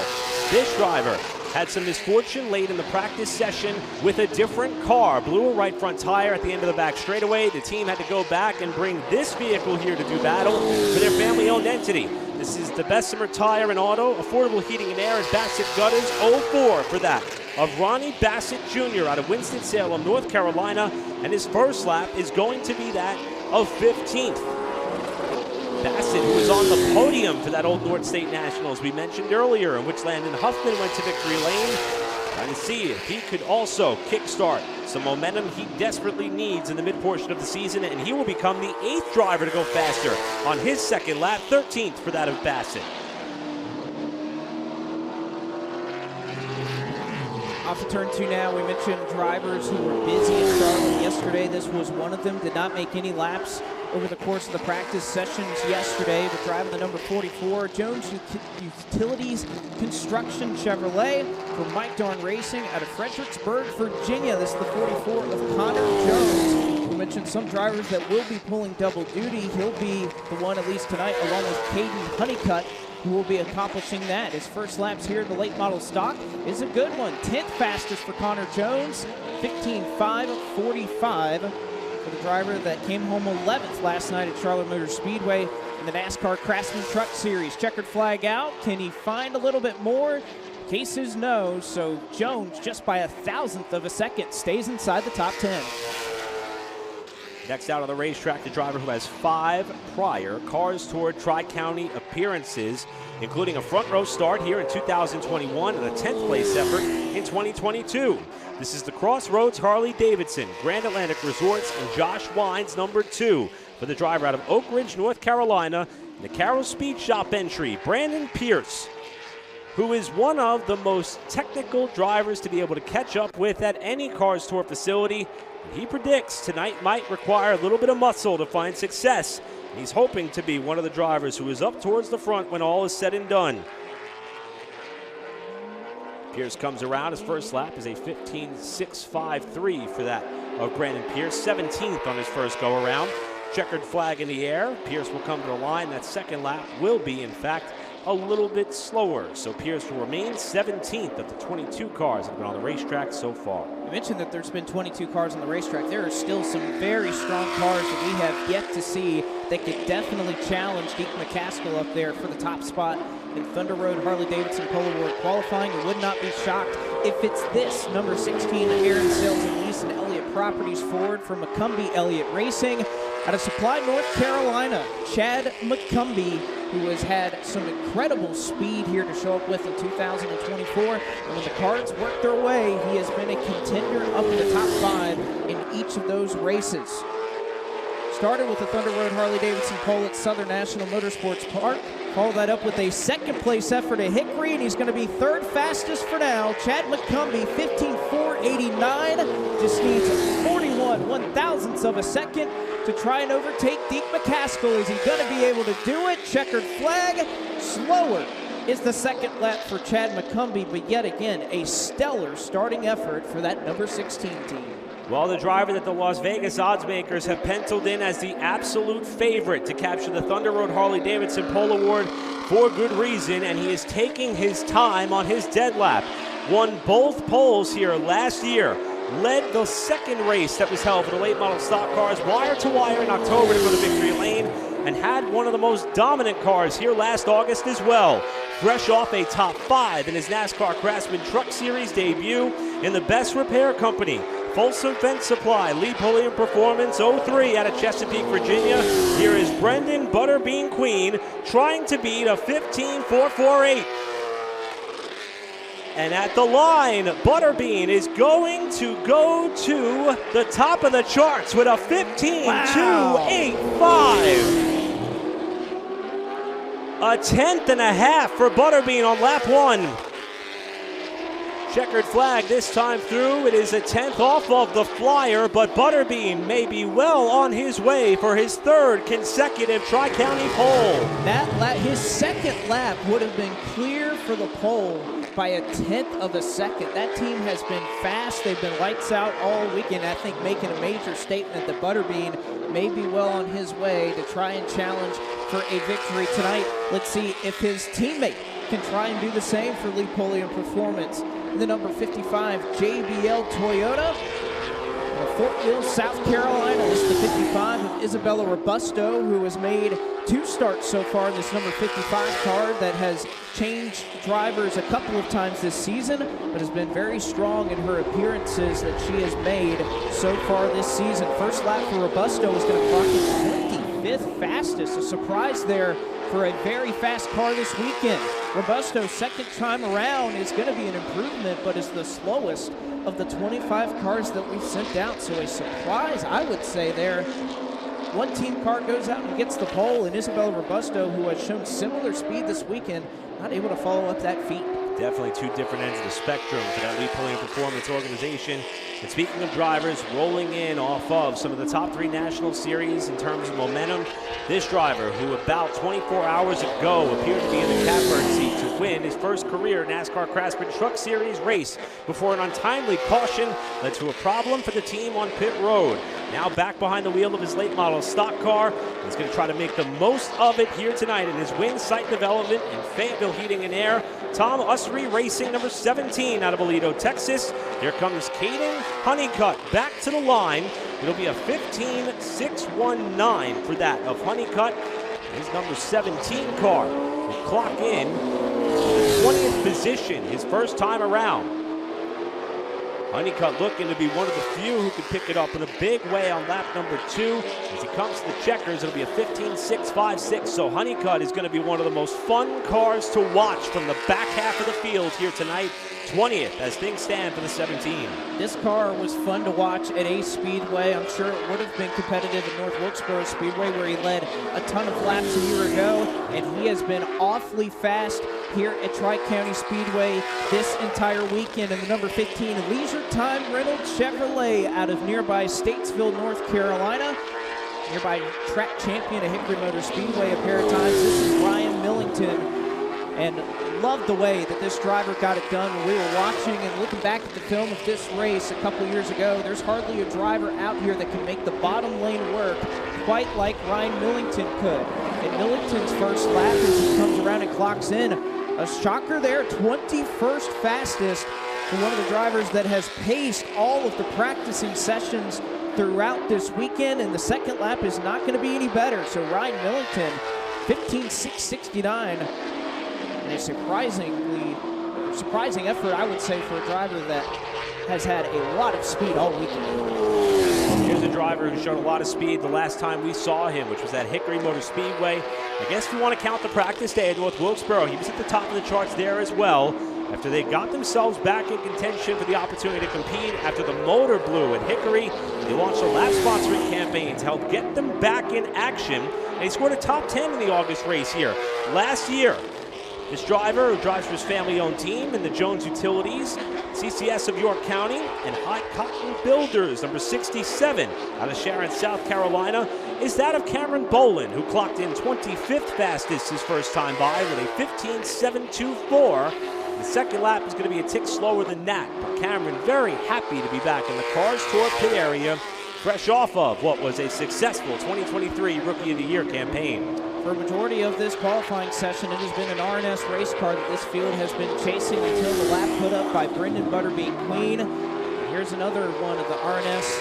This driver had some misfortune late in the practice session with a different car. Blew a right front tire at the end of the back straightaway. The team had to go back and bring this vehicle here to do battle for their family-owned entity. This is the Bessemer Tire and Auto, Affordable Heating and Air, and Bassett Gutters 04 for that of Ronnie Bassett Jr. out of Winston-Salem, North Carolina, and his first lap is going to be that of 15th. Bassett, who was on the podium for that Old North State Nationals we mentioned earlier, in which Landon Huffman went to victory lane, trying to see if he could also kickstart some momentum he desperately needs in the mid-portion of the season, and he will become the 8th driver to go faster on his second lap, 13th for that of Bassett. Off of turn 2 now, we mentioned drivers who were busy in Charlotte yesterday. This was one of them, did not make any laps over the course of the practice sessions yesterday, but driving the number 44, Jones Utilities Construction Chevrolet for Mike Darn Racing out of Fredericksburg, Virginia. This is the 44 of Connor Jones. We mentioned some drivers that will be pulling double duty. He'll be the one, at least tonight, along with Caden Honeycutt, who will be accomplishing that. His first laps here in the late model stock is a good one. 10th fastest for Connor Jones, 15.5.45 for the driver that came home 11th last night at Charlotte Motor Speedway in the NASCAR Craftsman Truck Series. Checkered flag out. Can he find a little bit more? Case is no, so Jones, just by 1,000th of a second, stays inside the top 10. Next out on the racetrack, the driver who has 5 prior Cars Tour Tri-County appearances, including a front row start here in 2021 and a 10th place effort in 2022. This is the Crossroads Harley-Davidson, Grand Atlantic Resorts, and Josh Wine's number 2 for the driver out of Oak Ridge, North Carolina, in the Carroll Speed Shop entry, Brandon Pierce, who is one of the most technical drivers to be able to catch up with at any Cars Tour facility. He predicts tonight might require a little bit of muscle to find success. He's hoping to be one of the drivers who is up towards the front when all is said and done. Pierce comes around. His first lap is a 15.653 for that of Brandon Pierce. 17th on his first go-around. Checkered flag in the air. Pierce will come to the line. That second lap will be, in fact, a little bit slower. So Pierce will remain 17th of the 22 cars that have been on the racetrack so far. You mentioned that there's been 22 cars on the racetrack. There are still some very strong cars that we have yet to see that could definitely challenge Deke McCaskill up there for the top spot in Thunder Road Harley-Davidson Polo World qualifying. You would not be shocked if it's this number 16 Aaron Sales and Lease and Elliott Properties Ford for McCumbee Elliott Racing. Out of Supply, North Carolina, Chad McCumbee, who has had some incredible speed here to show up with in 2024. And when the cards work their way, he has been a contender up in the top 5 in each of those races. Started with the Thunder Road Harley-Davidson pole at Southern National Motorsports Park. Followed that up with a second place effort at Hickory, and he's going to be 3rd fastest for now. Chad McCumbee, 15.489, just needs 41/1,000ths of a second to try and overtake Deke McCaskill. Is he going to be able to do it? Checkered flag. Slower is the second lap for Chad McCumbee, but yet again, a stellar starting effort for that number 16 team. Well, the driver that the Las Vegas odds makers have penciled in as the absolute favorite to capture the Thunder Road Harley-Davidson Pole Award for good reason, and he is taking his time on his dead lap. Won both poles here last year. Led the second race that was held for the late model stock cars wire to wire in October for the victory lane, and had one of the most dominant cars here last August as well. Fresh off a top 5 in his NASCAR Craftsman Truck Series debut in the Best Repair Company, Folsom Fence Supply, Lee Pulliam Performance 03 out of Chesapeake, Virginia. Here is Brendan Butterbean Queen trying to beat a 15.448. And at the line, Butterbean is going to go to the top of the charts with a 15.285. A 10th and a half for Butterbean on lap 1. Checkered flag this time through. It is a 10th off of the flyer, but Butterbean may be well on his way for his 3rd consecutive Tri-County pole. His second lap would have been clear for the pole by a 10th of a second. That team has been fast. They've been lights out all weekend, I think, making a major statement that Butterbean may be well on his way to try and challenge for a victory tonight. Let's see if his teammate can try and do the same for Lee Pulliam Performance. The number 55 JBL Toyota, Fort Mill, South Carolina. This is the 55 of Isabella Robusto, who has made 2 starts so far in this number 55 car that has changed drivers a couple of times this season, but has been very strong in her appearances that she has made so far this season. First lap for Robusto is going to clock in 25th fastest. A surprise there for a very fast car this weekend. Robusto's second time around is going to be an improvement, but is the slowest of the 25 cars that we've sent out. So a surprise, I would say, there. One team car goes out and gets the pole, and Isabella Robusto, who has shown similar speed this weekend, not able to follow up that feat. Definitely 2 different ends of the spectrum for that Lee Pulliam Performance organization. And speaking of drivers rolling in off of some of the top 3 National Series in terms of momentum, this driver, who about 24 hours ago appeared to be in the catbird seat to win his first career NASCAR Craftsman Truck Series race before an untimely caution led to a problem for the team on pit road. Now back behind the wheel of his late model stock car, he's going to try to make the most of it here tonight in his win site development in Fayetteville Heating and Air. Tom Usry Racing, number 17 out of Aledo, Texas. Here comes Caden Honeycutt back to the line. It'll be a 15.619 for that of Honeycutt. His number 17 car will clock in the 20th position his first time around. Honeycutt looking to be one of the few who can pick it up in a big way on lap number 2. As he comes to the checkers, it'll be a 15.656. So Honeycutt is going to be one of the most fun cars to watch from the back half of the field here tonight. 20th as things stand for the 17. This car was fun to watch at Ace Speedway. I'm sure it would have been competitive at North Wilkesboro Speedway, where he led a ton of laps a year ago, and he has been awfully fast here at Tri-County Speedway this entire weekend. And the number 15 Leisure Time Reynolds Chevrolet out of nearby Statesville, North Carolina. Nearby track champion at Hickory Motor Speedway a pair of times. This is Ryan Millington. And loved the way that this driver got it done. When we were watching and looking back at the film of this race a couple years ago, there's hardly a driver out here that can make the bottom lane work quite like Ryan Millington could. In Millington's first lap, as he comes around and clocks in, a shocker there, 21st fastest for one of the drivers that has paced all of the practicing sessions throughout this weekend, and the second lap is not going to be any better. So Ryan Millington, 15.669. A surprising effort, I would say, for a driver that has had a lot of speed all weekend. Here's a driver who showed a lot of speed the last time we saw him, which was at Hickory Motor Speedway. I guess if you want to count the practice day at North Wilkesboro, he was at the top of the charts there as well. After they got themselves back in contention for the opportunity to compete after the motor blew at Hickory, they launched a lap sponsoring campaign to help get them back in action. And he scored a top 10 in the August race here. Last year, this driver, who drives for his family-owned team in the Jones Utilities, CCS of York County, and High Cotton Builders, number 67, out of Sharon, South Carolina, is that of Cameron Bolin, who clocked in 25th fastest his first time by with a 15.724. The second lap is going to be a tick slower than that, but Cameron very happy to be back in the Cars Tour pit area, fresh off of what was a successful 2023 Rookie of the Year campaign. For a majority of this qualifying session, it has been an RNS race car that this field has been chasing until the lap put up by Brendan Butterbean Queen. Here's another one of the RNS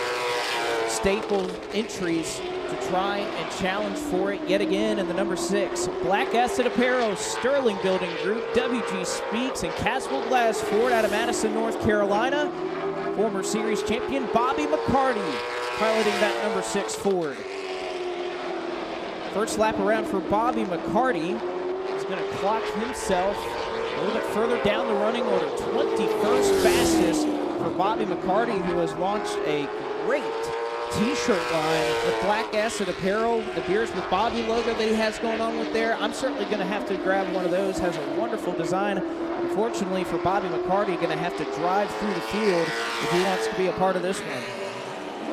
staple entries to try and challenge for it yet again in the number 6. Black Acid Apparel, Sterling Building Group, WG Speaks, and Caswell Glass Ford out of Madison, North Carolina. Former series champion Bobby McCarty piloting that number 6 Ford. First lap around for Bobby McCarty. He's going to clock himself a little bit further down the running order. 21st fastest for Bobby McCarty, who has launched a great t-shirt line with Black Acid Apparel, the Beers with Bobby logo that he has going on with there. I'm certainly going to have to grab one of those. Has a wonderful design. Unfortunately for Bobby McCarty, going to have to drive through the field if he wants to be a part of this one.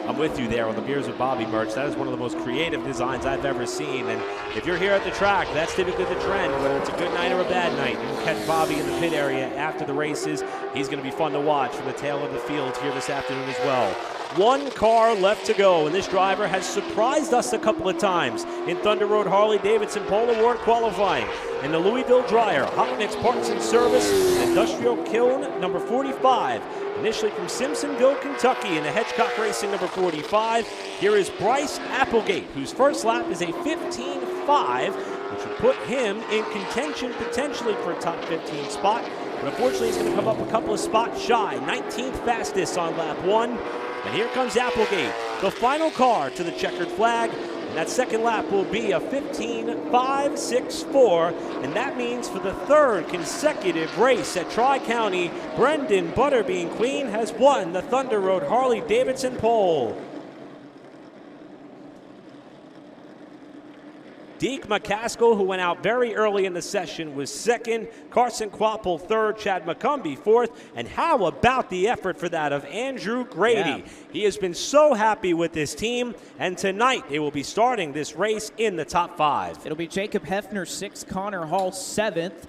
I'm with you there on the Beers with Bobby merch. That is one of the most creative designs I've ever seen. And if you're here at the track, that's typically the trend. Whether it's a good night or a bad night, you can catch Bobby in the pit area after the races. He's going to be fun to watch from the tail of the field here this afternoon as well. One car left to go, and this driver has surprised us a couple of times in Thunder Road Harley-Davidson Pole Award qualifying. In the Louisville Dryer, Hot Mix Parts and Service, Industrial Kiln, number 45. Initially from Simpsonville, Kentucky, in the Hedgecock Racing, number 45. Here is Bryce Applegate, whose first lap is a 15.5, which would put him in contention potentially for a top 15 spot. But unfortunately, he's going to come up a couple of spots shy. 19th fastest on lap 1. And here comes Applegate, the final car to the checkered flag. And that second lap will be a 15.564. And that means for the third consecutive race at Tri-County, Brendan Butterbean Queen has won the Thunder Road Harley-Davidson pole. Deke McCaskill, who went out very early in the session, was second. Carson Quapple third. Chad McCumbee fourth. And how about the effort for that of Andrew Grady? Yeah. He has been so happy with this team, and tonight they will be starting this race in the top 5. It'll be Jacob Hefner 6th, Connor Hall 7th.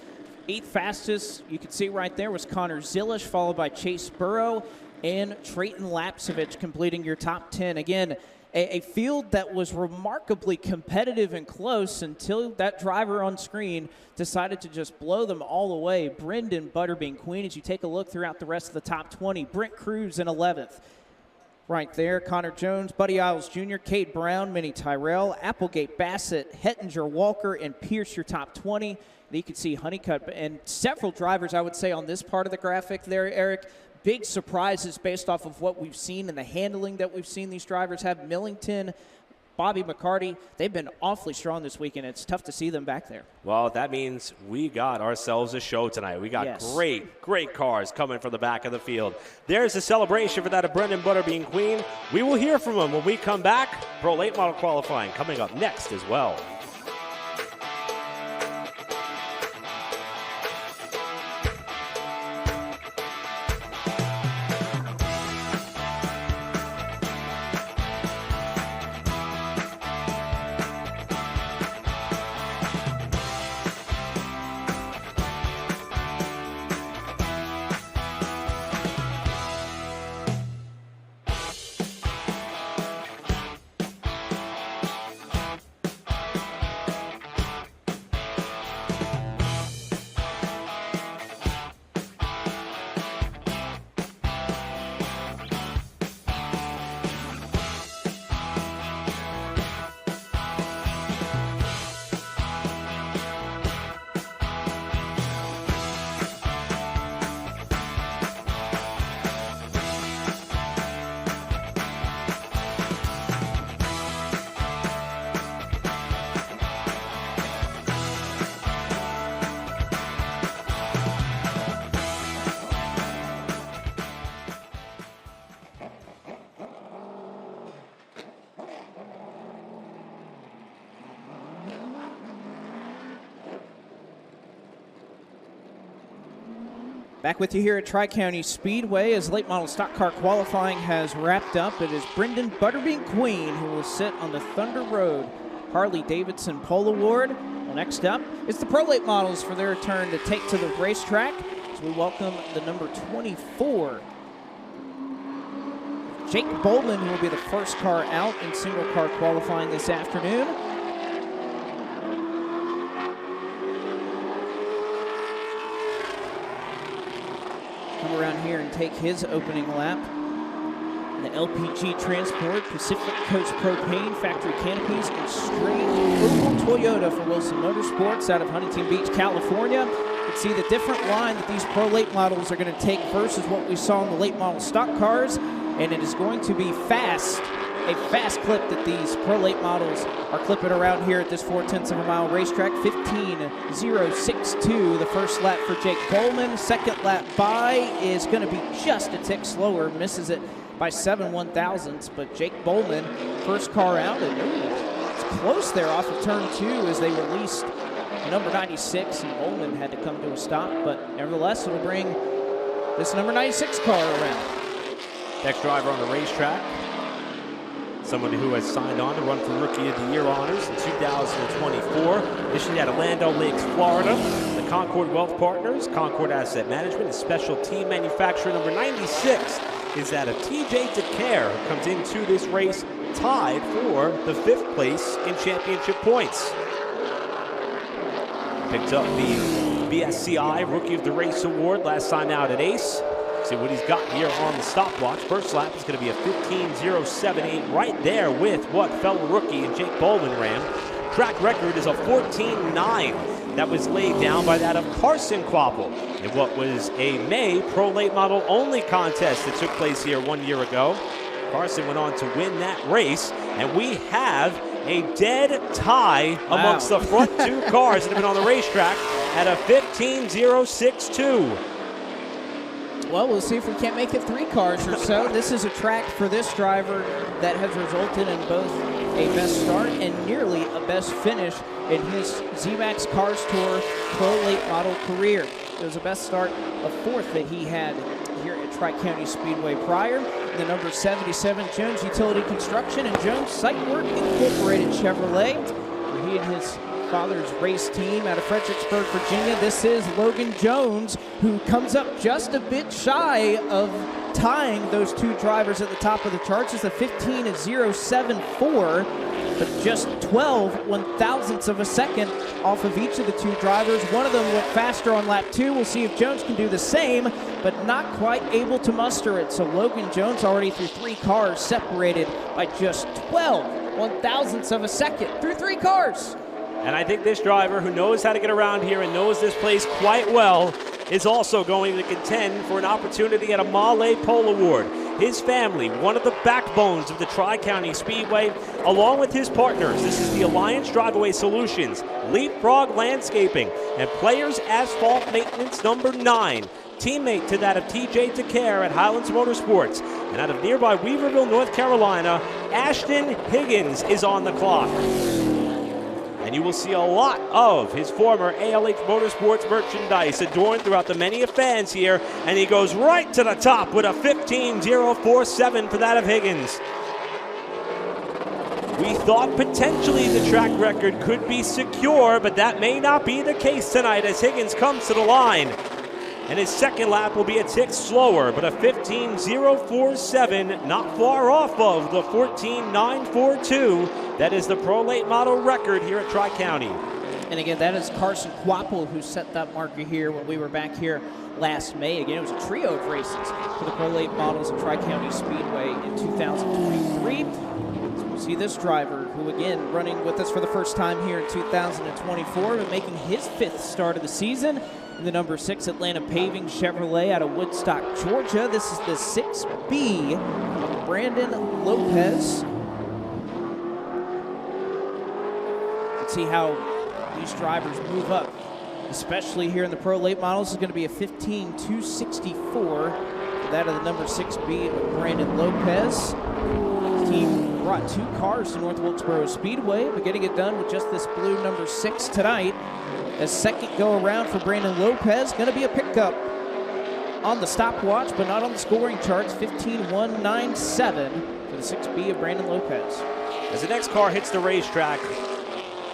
8th fastest, you can see right there, was Connor Zilish, followed by Chase Burrow and Trayton Lapsevich completing your top 10. Again, a field that was remarkably competitive and close until that driver on screen decided to just blow them all away. Brendan Butterbean Queen, as you take a look throughout the rest of the top 20. Brent Cruz in 11th. Right there, Connor Jones, Buddy Isles Jr., Cade Brown, Minnie Tyrell, Applegate Bassett, Hettinger Walker, and Pierce your top 20. You can see Honeycutt and several drivers, I would say, on this part of the graphic there, Eric. Big surprises based off of what we've seen and the handling that we've seen these drivers have. Millington, Bobby McCarty, they've been awfully strong this weekend. It's tough to see them back there. Well, that means we got ourselves a show tonight. We got great cars coming from the back of the field. There's a celebration for that of Brendan Butterbean Queen. We will hear from him when we come back. Pro Late Model Qualifying coming up next as well. Back with you here at Tri-County Speedway as late model stock car qualifying has wrapped up. It is Brendan Butterbean Queen who will sit on the Thunder Road Harley-Davidson Pole Award. Well, next up is the Pro Late Models for their turn to take to the racetrack as we welcome the number 24, Jake Bowman, who will be the first car out in single car qualifying this afternoon. Come around here and take his opening lap. The LPG Transport, Pacific Coast Propane, Factory Canopies, and straight oval Toyota for Wilson Motorsports out of Huntington Beach, California. You can see the different line that these Pro Late Models are going to take versus what we saw in the late model stock cars, and it is going to be fast. A fast clip that these Pro Late Models are clipping around here at this 0.4 mile racetrack. 15.062 the first lap for Jake Bowman. Second lap by is going to be just a tick slower, misses it by 7 1/1000ths, but Jake Bowman, first car out, and it's close there off of turn 2 as they released number 96, and Bowman had to come to a stop, but nevertheless it'll bring this number 96 car around. Next driver on the racetrack, someone who has signed on to run for Rookie of the Year honors in 2024. Initially out of Land O'Lakes, Florida. The Concord Wealth Partners, Concord Asset Management, and special team manufacturer number 96 is that of TJ DeCare, who comes into this race tied for the 5th place in championship points. Picked up the BSCI Rookie of the Race award last time out at Ace. See what he's got here on the stopwatch. First lap is going to be a 15.078, right there with what fellow rookie and Jake Bowman ran. Track record is a 14.9. That was laid down by that of Carson Quapple in what was a May Pro Late Model only contest that took place here 1 year ago. Carson went on to win that race, and we have a dead tie amongst the front 2 cars that have been on the racetrack at a 15.062. Well, we'll see if we can't make it 3 cars or so. This is a track for this driver that has resulted in both a best start and nearly a best finish in his ZMAX Cars Tour Pro Late Model career. It was a best start, a fourth that he had here at Tri-County Speedway prior. The number 77 Jones Utility Construction and Jones Site Work Incorporated Chevrolet, where he and his father's race team out of Fredericksburg, Virginia. This is Logan Jones, who comes up just a bit shy of tying those two drivers at the top of the charts. It's a 15.074, but just 12 one-thousandths of a second off of each of the two drivers. One of them went faster on lap 2. We'll see if Jones can do the same, but not quite able to muster it. So Logan Jones already through 3 cars, separated by just 12 one-thousandths of a second through 3 cars. And I think this driver, who knows how to get around here and knows this place quite well, is also going to contend for an opportunity at a Mahle Pole Award. His family, one of the backbones of the Tri-County Speedway, along with his partners. This is the Alliance Driveway Solutions, Leapfrog Landscaping, and Players Asphalt Maintenance number 9. Teammate to that of TJ DeCare at Highlands Motorsports. And out of nearby Weaverville, North Carolina, Ashton Higgins is on the clock. And you will see a lot of his former ALH Motorsports merchandise adorned throughout the many fans here. And he goes right to the top with a 15.047 for that of Higgins. We thought potentially the track record could be secure, but that may not be the case tonight as Higgins comes to the line. And his second lap will be a tick slower, but a 15.047, not far off of the 14.942. That is the Pro Late Model record here at Tri-County. And again, that is Carson Quapple who set that marker here when we were back here last May. Again, it was a trio of races for the Pro Late Models of Tri-County Speedway in 2023. So we'll see this driver, who again running with us for the first time here in 2024, but making his 5th start of the season. The number 6 Atlanta Paving Chevrolet out of Woodstock, Georgia. This is the 6B of Brandon Lopez. Let's see how these drivers move up, especially here in the Pro Late Models. Is going to be a 15.264 for that of the number 6B of Brandon Lopez. The team brought 2 cars to North Wilkesboro Speedway, but getting it done with just this blue number 6 tonight. A second go around for Brandon Lopez. Going to be a pickup on the stopwatch, but not on the scoring charts. 15.197 for the 6B of Brandon Lopez. As the next car hits the racetrack,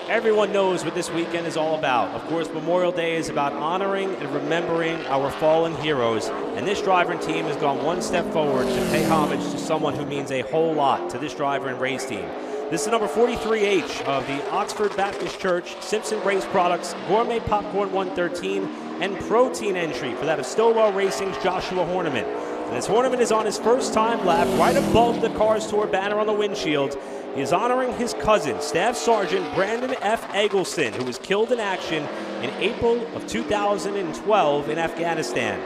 everyone knows what this weekend is all about. Of course, Memorial Day is about honoring and remembering our fallen heroes. And this driver and team has gone one step forward to pay homage to someone who means a whole lot to this driver and race team. This is number 43H of the Oxford Baptist Church, Simpson Race Products, Gourmet Popcorn 113, and Protein entry for that of Stowell Racing's Joshua Horniman. And as Horniman is on his first time lap, right above the Cars Tour banner on the windshield, he is honoring his cousin, Staff Sergeant Brandon F. Eggleston, who was killed in action in April of 2012 in Afghanistan.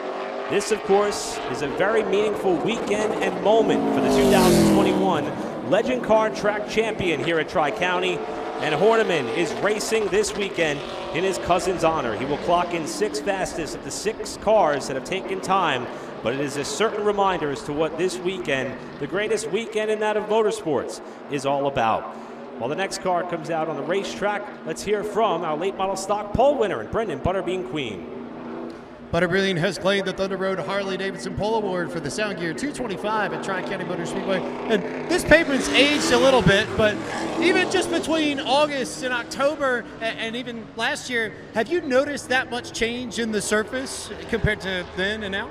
This, of course, is a very meaningful weekend and moment for the 2021 Legend Car Track Champion here at Tri-County. And Horniman is racing this weekend in his cousin's honor. He will clock in 6th fastest of the 6 cars that have taken time, but it is a certain reminder as to what this weekend, the greatest weekend in that of motorsports, is all about. While the next car comes out on the racetrack, let's hear from our late model stock pole winner and Brendan Butterbean Queen. Butterbean has claimed the Thunder Road Harley-Davidson Pole Award for the Sound Gear 225 at Tri-County Motor Speedway. And this pavement's aged a little bit, but even just between August and October and even last year, have you noticed that much change in the surface compared to then and now?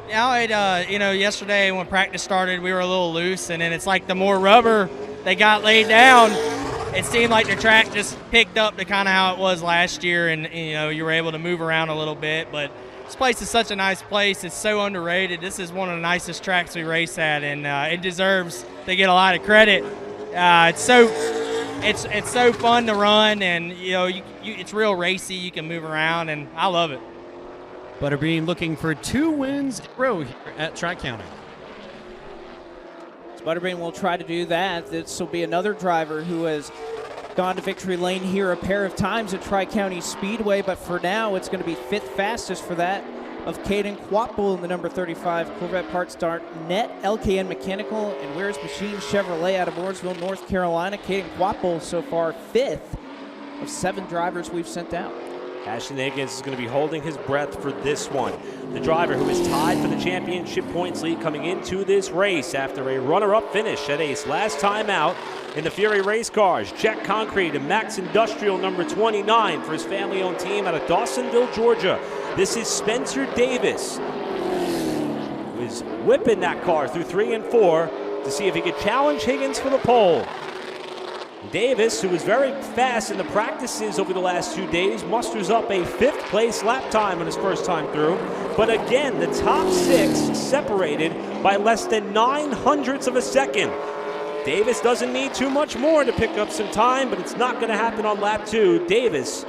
Now, yesterday when practice started, we were a little loose, and then it's like the more rubber they got laid down, it seemed like the track just picked up to kind of how it was last year, and you were able to move around a little bit. But this place is such a nice place. It's so underrated. This is one of the nicest tracks we race at, and it deserves to get a lot of credit. It's so fun to run, and it's real racy. You can move around, and I love it. Butterbean looking for 2 wins in a row here at Tri-County. Butterbean will try to do that. This will be another driver who has gone to victory lane here a pair of times at Tri-County Speedway, but for now it's going to be 5th fastest for that of Caden Quapple in the number 35 Corvette Parts Start Net, LKN Mechanical, and Weir's Machine Chevrolet out of Mooresville, North Carolina. Caden Quapple so far 5th of 7 drivers we've sent out. Ashton Higgins is going to be holding his breath for this one. The driver who is tied for the championship points lead coming into this race after a runner-up finish at Ace last time out in the Fury Race Cars. Jet Concrete and Max Industrial number 29 for his family-owned team out of Dawsonville, Georgia. This is Spencer Davis, who is whipping that car through 3 and 4 to see if he could challenge Higgins for the pole. Davis, who was very fast in the practices over the last 2 days, musters up a 5th place lap time on his first time through. But again, the top 6 separated by less than 9/100ths of a second. Davis doesn't need too much more to pick up some time, but it's not going to happen on lap 2. Davis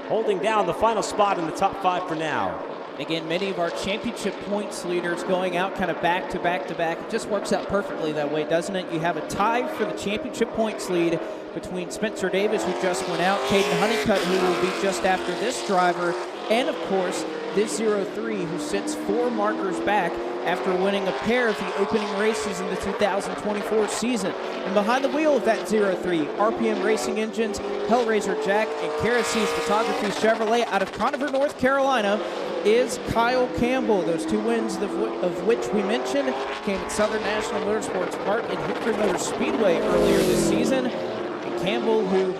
holding down the final spot in the top 5 for now. Again, many of our championship points leaders going out kind of back to back to back. It just works out perfectly that way, doesn't it? You have a tie for the championship points lead between Spencer Davis, who just went out, Caden Honeycutt, who will be just after this driver, and of course, this 03, who sits 4 markers back after winning a pair of the opening races in the 2024 season. And behind the wheel of that 03, RPM Racing Engines, Hellraiser Jack, and Kerosene Photography Chevrolet out of Conover, North Carolina, is Kyle Campbell. Those 2 wins of which we mentioned came at Southern National Motorsports Park and Hickory Motor Speedway earlier this season. And Campbell, who,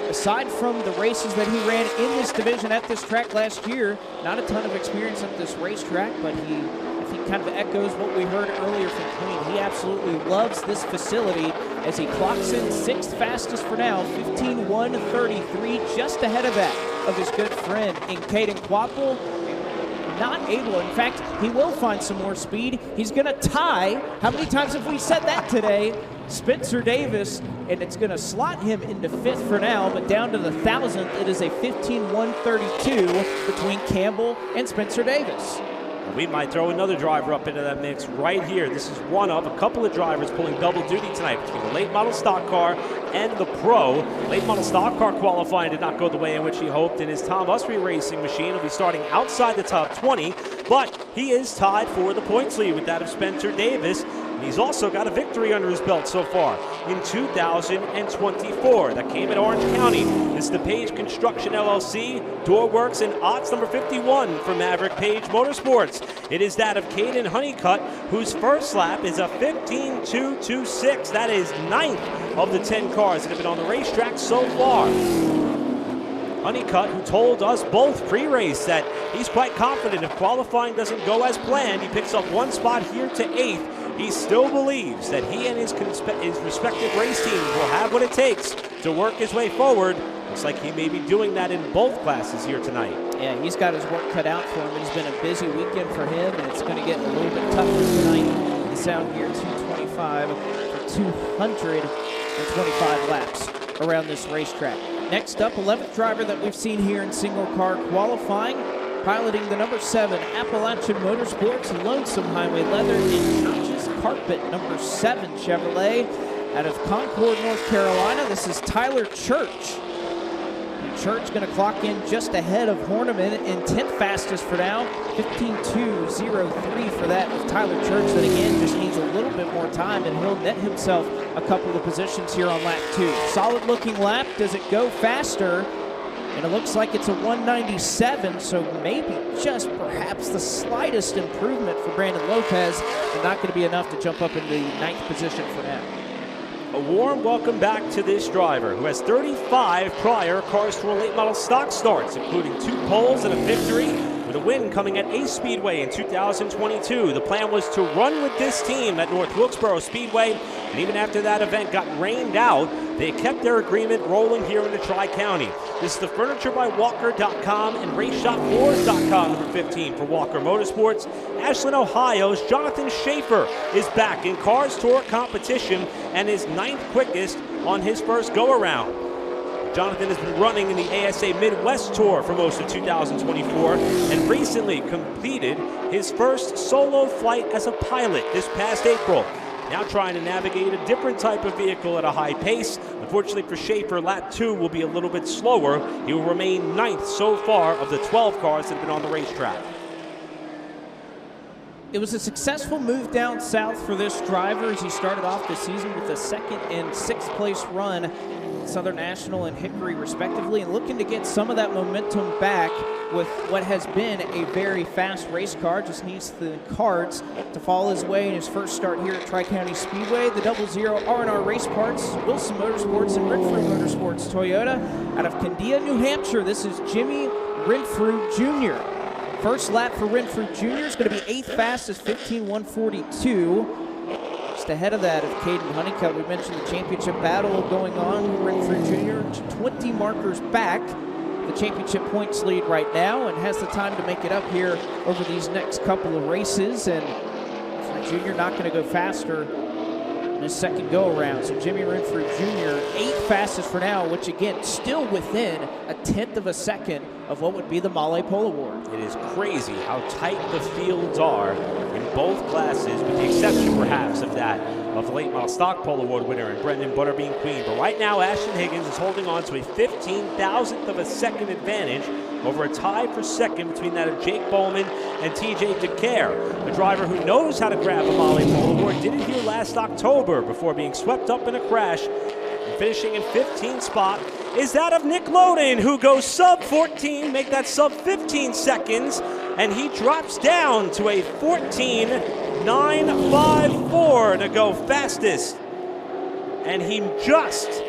aside from the races that he ran in this division at this track last year, not a ton of experience at this racetrack, but he, I think, kind of echoes what we heard earlier from Queen. He absolutely loves this facility as he clocks in 6th fastest for now, 15:1:33, just ahead of that of his good friend in Caden Quapple. Not able, in fact, he will find some more speed. He's going to tie, how many times have we said that today? Spencer Davis, and it's going to slot him into 5th for now, but down to the 1,000th, it is a 15:1:32 between Campbell and Spencer Davis. We might throw another driver up into that mix right here. This is one of a couple of drivers pulling double duty tonight between the late model stock car and the pro. Late model stock car qualifying did not go the way in which he hoped, and his Tom Usry Racing machine will be starting outside the top 20, but he is tied for the points lead with that of Spencer Davis. And he's also got a victory under his belt so far in 2024. That came at Orange County. This is the Page Construction LLC, Doorworks, and odds number 51 for Maverick Page Motorsports. It is that of Caden Honeycutt, whose first lap is a 15:2:26. That is 9th of the 10 cars that have been on the racetrack so far. Honeycutt, who told us both pre-race that he's quite confident if qualifying doesn't go as planned, he picks up 1 spot here to 8th. He still believes that he and his respective race teams will have what it takes to work his way forward. Looks like he may be doing that in both classes here tonight. Yeah, he's got his work cut out for him. It's been a busy weekend for him, and it's going to get a little bit tougher tonight. It's out here 225 for 225 laps around this racetrack. Next up, 11th driver that we've seen here in single car qualifying, piloting the number 7 Appalachian Motorsports Lonesome Highway Leather and Church's Carpet number 7 Chevrolet out of Concord, North Carolina. This is Tyler Church. And Church going to clock in just ahead of Horniman in 10th fastest for now, 15:2:03 for that of Tyler Church. That again just needs a little bit more time, and he'll net himself a couple of positions here on lap 2. Solid looking lap. Does it go faster? And it looks like it's a 197, so maybe just perhaps the slightest improvement for Brandon Lopez, but not going to be enough to jump up in the 9th position for now. A warm welcome back to this driver, who has 35 prior Cars Tour late model stock starts, including 2 poles and a victory, with a win coming at Ace Speedway in 2022. The plan was to run with this team at North Wilkesboro Speedway, and even after that event got rained out, they kept their agreement rolling here in the Tri-County. This is the FurnitureByWalker.com and RaceShopWars.com, number 15 for Walker Motorsports. Ashland, Ohio's Jonathan Schaefer is back in Cars Tour competition and is 9th quickest on his first go-around. Jonathan has been running in the ASA Midwest Tour for most of 2024 and recently completed his first solo flight as a pilot this past April. Now trying to navigate a different type of vehicle at a high pace. Unfortunately for Schaefer, lap 2 will be a little bit slower. He will remain 9th so far of the 12 cars that have been on the racetrack. it was a successful move down south for this driver as he started off the season with a 2nd and 6th place run, Southern National and Hickory respectively, and looking to get some of that momentum back with what has been a very fast race car. Just needs the cards to fall his way in his first start here at Tri-County Speedway. The 00 R&R Race Parts, Wilson Motorsports, and Renfrew Motorsports Toyota out of Candia, New Hampshire. This is Jimmy Renfrew Jr. First lap for Renfrew Jr. is going to be 8th fastest, 15:142. Just ahead of that of Caden Honeycutt. We mentioned the championship battle going on. Renfrew Jr. 20 markers back. The championship points lead right now and has the time to make it up here over these next couple of races. And Renfrew Jr. not going to go faster in his second go-around. So Jimmy Renfrew Jr., 8th fastest for now, which again, still within a 1/10 of a second of what would be the Mahle Pole Award. It is crazy how tight the fields are in both classes, with the exception perhaps of that of the late model stock pole award winner and Brendan Butterbean Queen. But right now, Ashton Higgins is holding on to a 15,000th of a second advantage over a tie for second between that of Jake Bowman and TJ DeCare. A driver who knows how to grab a Mahle Pole Award, did it here last October before being swept up in a crash. And finishing in 15th spot is that of Nick Loden, who goes sub 14, make that sub 15 seconds, and he drops down to a 14.954 to go fastest. And he just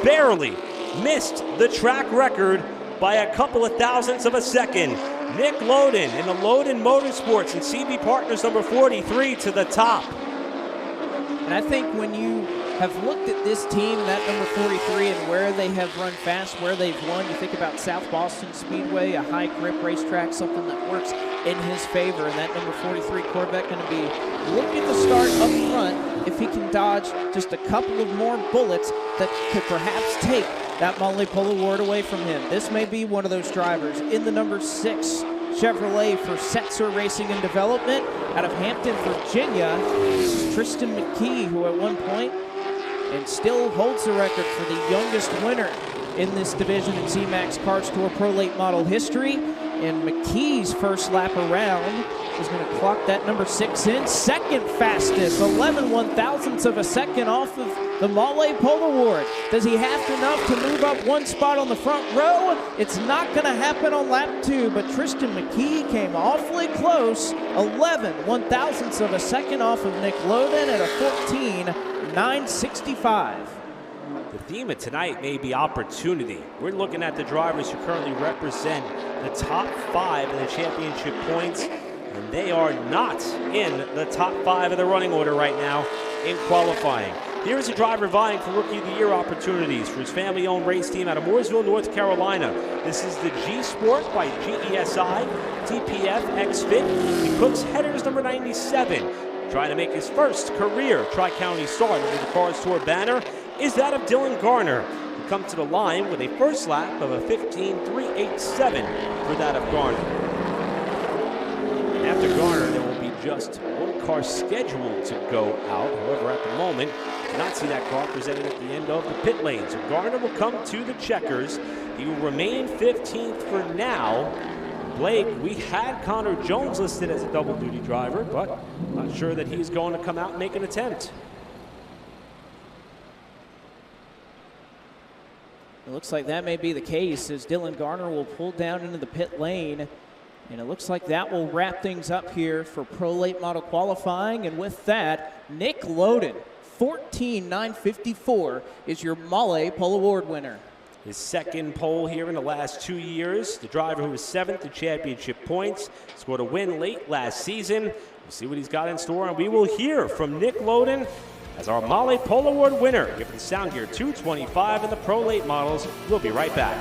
barely missed the track record by a couple of thousandths of a second. Nick Loden in the Loden Motorsports and CB Partners number 43 to the top. And I think when you have looked at this team, that number 43, and where they have run fast, where they've won, you think about South Boston Speedway, a high grip racetrack, something that works in his favor. And that number 43 Corvette going to be looking to start up front if he can dodge just a couple of more bullets that could perhaps take that Mahle Pole Award away from him. This may be one of those drivers. In the number 6 Chevrolet for Setzer Racing and Development out of Hampton, Virginia, this is Tristan McKee, who at one point and still holds the record for the youngest winner in this division in ZMAX Cars Tour Pro Late Model history. And McKee's first lap around is going to clock that number 6 in. Second fastest, 11/1000ths of a second off of the Mahle Pole Award. Does he have enough to move up one spot on the front row? It's not going to happen on lap 2, but Tristan McKee came awfully close. 11/1000ths of a second off of Nick Loden at a 14.965. The theme of tonight may be opportunity. We're looking at the drivers who currently represent the top 5 in the championship points, and they are not in the top 5 of the running order right now in qualifying. Here is a driver vying for Rookie of the Year opportunities for his family-owned race team out of Mooresville, North Carolina. This is the G-Sport by GESI, TPF X-Fit, and Cook's Headers number 97. Trying to make his first career Tri-County start under the Cars Tour banner is that of Dylan Garner, who comes to the line with a first lap of a 15.387 for that of Garner. And after Garner, there will be just one car scheduled to go out. However, at the moment, do not see that car presented at the end of the pit lane. So Garner will come to the checkers. He will remain 15th for now. Blake, we had Connor Jones listed as a double-duty driver, but not sure that he's going to come out and make an attempt. It looks like that may be the case as Dylan Garner will pull down into the pit lane. And it looks like that will wrap things up here for Pro Late Model qualifying. And with that, Nick Loden, 14.954, is your Mahle Pole Award winner. His second pole here in the last 2 years. The driver who was 7th in championship points, scored a win late last season. We'll see what he's got in store, and we will hear from Nick Loden as our Mahle Pole Award winner. Given Sound Gear 225 in the Pro Late Models. We'll be right back.